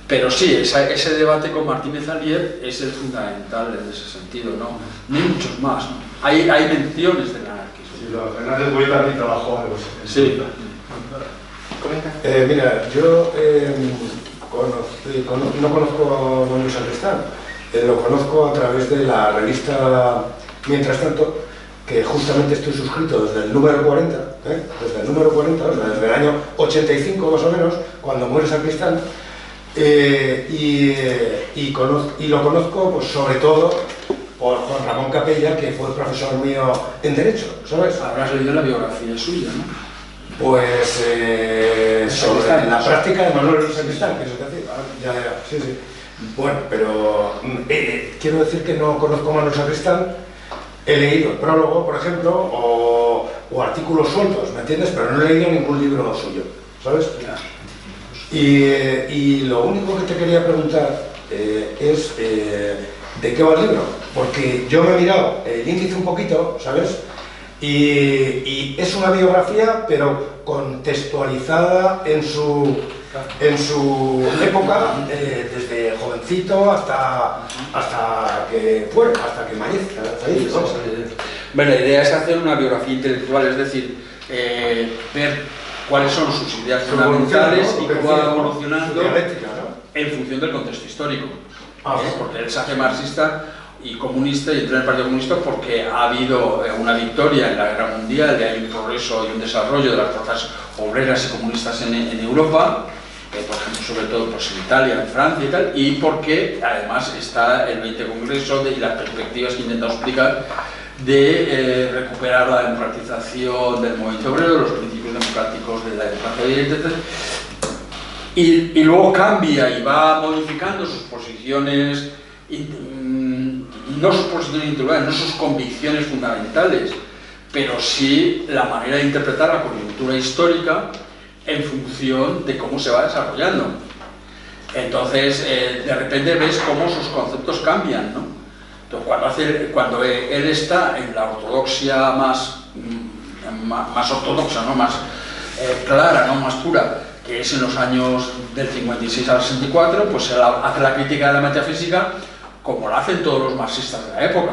Pero sí, ese debate con Martínez Alier es el fundamental en ese sentido, ¿no? No hay muchos más, ¿no? Hay menciones del anarquismo. Sí, Fernández Buey también trabajó algo así. Sí. Mira, yo no conozco a Manuel Sacristán, lo conozco a través de la revista Mientras Tanto, que justamente estoy suscrito desde el número 40, desde el número 40, o sea, desde el año 85 más o menos, cuando muere Sacristán, y lo conozco pues, sobre todo por Juan Ramón Capella, que fue profesor mío en Derecho, ¿sabes? Habrás leído la biografía suya, ¿no? Pues sobre la práctica de Manuel Sacristán, que es decir, sí. Bueno, pero quiero decir que no conozco a Manuel Sacristán, he leído el prólogo, por ejemplo, o artículos sueltos, ¿me entiendes? Pero no he leído ningún libro suyo, ¿sabes? Y lo único que te quería preguntar es ¿de qué va el libro? Porque yo me he mirado el índice un poquito, ¿sabes? Y es una biografía, pero contextualizada en su época, desde jovencito hasta que fallece. Bueno, la idea es hacer una biografía intelectual, es decir, ver cuáles son sus ideas fundamentales y cómo va evolucionando en función del contexto histórico. Porque él se hace marxista y comunista y entra en el Partido Comunista porque ha habido una victoria en la Guerra Mundial y hay un progreso y un desarrollo de las fuerzas obreras y comunistas en Europa, por ejemplo, sobre todo pues, en Italia, en Francia y tal, y porque además está el 20 Congreso y las perspectivas que he intentado explicar de recuperar la democratización del movimiento obrero, los principios democráticos de la democracia directa, etc. Y luego cambia y va modificando sus posiciones, no sus posiciones intelectuales, no sus convicciones fundamentales, pero sí la manera de interpretar la coyuntura histórica en función de cómo se va desarrollando. Entonces, de repente ves cómo sus conceptos cambian, ¿no? Entonces, cuando él está en la ortodoxia más ortodoxa, ¿no? Más clara, ¿no? Más pura, que es en los años del 56 al 64, pues él hace la crítica de la metafísica como la hacen todos los marxistas de la época.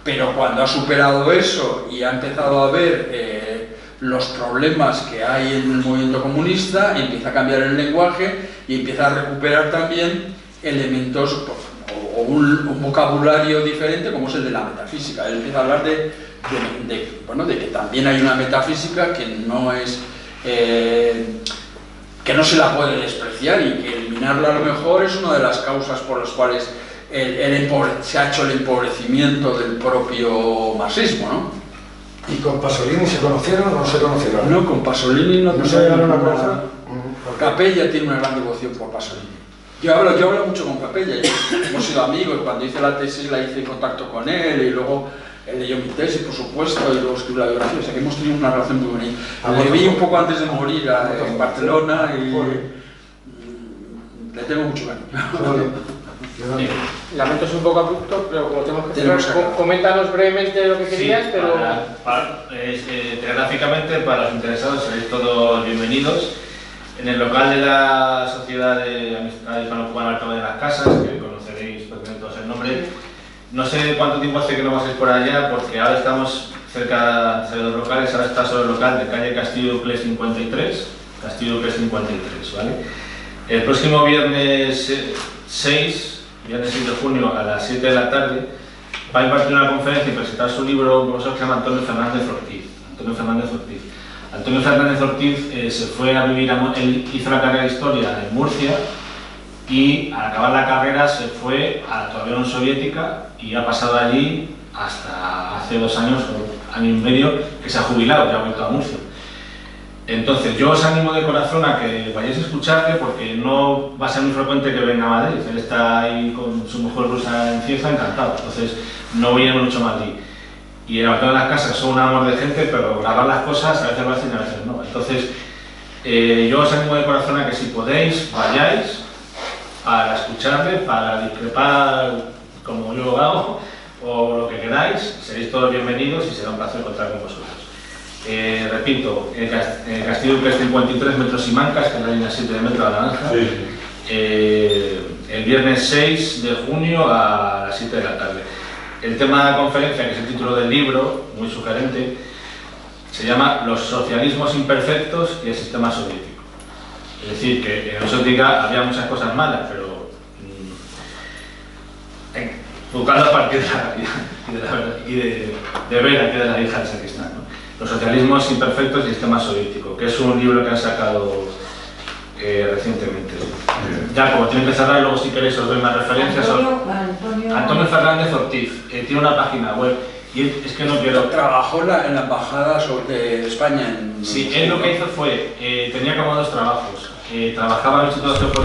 Pero cuando ha superado eso y ha empezado a ver los problemas que hay en el movimiento comunista, empieza a cambiar el lenguaje y empieza a recuperar también elementos o un vocabulario diferente, como es el de la metafísica. Él empieza a hablar de que también hay una metafísica que no es que no se la puede despreciar, y que eliminarla a lo mejor es una de las causas por las cuales se ha hecho el empobrecimiento del propio marxismo, ¿no? ¿Y con Pasolini se conocieron o no se conocieron? No, con Pasolini no se llegaron a conocer. Capella tiene una gran devoción por Pasolini. Yo hablo mucho con Capella, hemos sido amigos. Cuando hice la tesis la hice en contacto con él, y luego él leyó mi tesis, por supuesto, y luego escribió la biografía, o sea que hemos tenido una relación muy bonita. Le vi un poco antes de morir en Barcelona y le tengo mucho cariño. Lamento es un poco abrupto, pero como tenemos que cerrar, coméntanos brevemente lo que querías, pero... Telegráficamente, para los interesados, seréis todos bienvenidos en el local de la Sociedad de Amistad Hispano-Cubana Altavá de las Casas, que conoceréis porque todos el nombre. No sé cuánto tiempo hace que no paséis por allá, porque ahora estamos cerca de los locales. Ahora está solo el local de calle Castillo Duclés 53, ¿vale? El próximo viernes 6 de junio a las 7 de la tarde va a impartir una conferencia y presentar su libro un profesor que se llama Antonio Fernández Ortiz. Antonio Fernández Ortiz se fue a vivir, él hizo la carrera de Historia en Murcia, y al acabar la carrera se fue a la Unión Soviética y ha pasado allí hasta hace 2 años o año y medio que se ha jubilado, ya ha vuelto a Murcia. Entonces yo os animo de corazón a que vayáis a escucharle, porque no va a ser muy frecuente que venga a Madrid. Él está ahí con su mujer rusa en Cieza, encantado, entonces no voy a ir mucho a Madrid. Y en de las Casas son un amor de gente, pero grabar las cosas a veces lo hacen y a veces no. Entonces yo os animo de corazón a que, si podéis, vayáis para escucharle, para discrepar como yo lo hago, o lo que queráis. Seréis todos bienvenidos y será un placer contar con vosotros. Repito, Castillo Duclés 53, Metro Simancas, que es la línea 7 de Metro de la Naranja. Sí. El viernes 6 de junio a las 7 de la tarde. El tema de la conferencia, que es el título del libro, muy sugerente, se llama Los socialismos imperfectos y el sistema soviético. Es decir, que en la soviética había muchas cosas malas, pero buscando a partir de la realidad y de ver aquí de la hija de Sacristán, ¿no? Los socialismos imperfectos y el sistema soviético, que es un libro que han sacado recientemente. Ya, como tienen que cerrar, luego si queréis os doy más referencias. Antonio Fernández Ortiz tiene una página web, y es que no quiero... Trabajó en la embajada de España en... Sí, él lo que hizo fue, tenía como 2 trabajos. Trabajaba en el Instituto de Geopolítica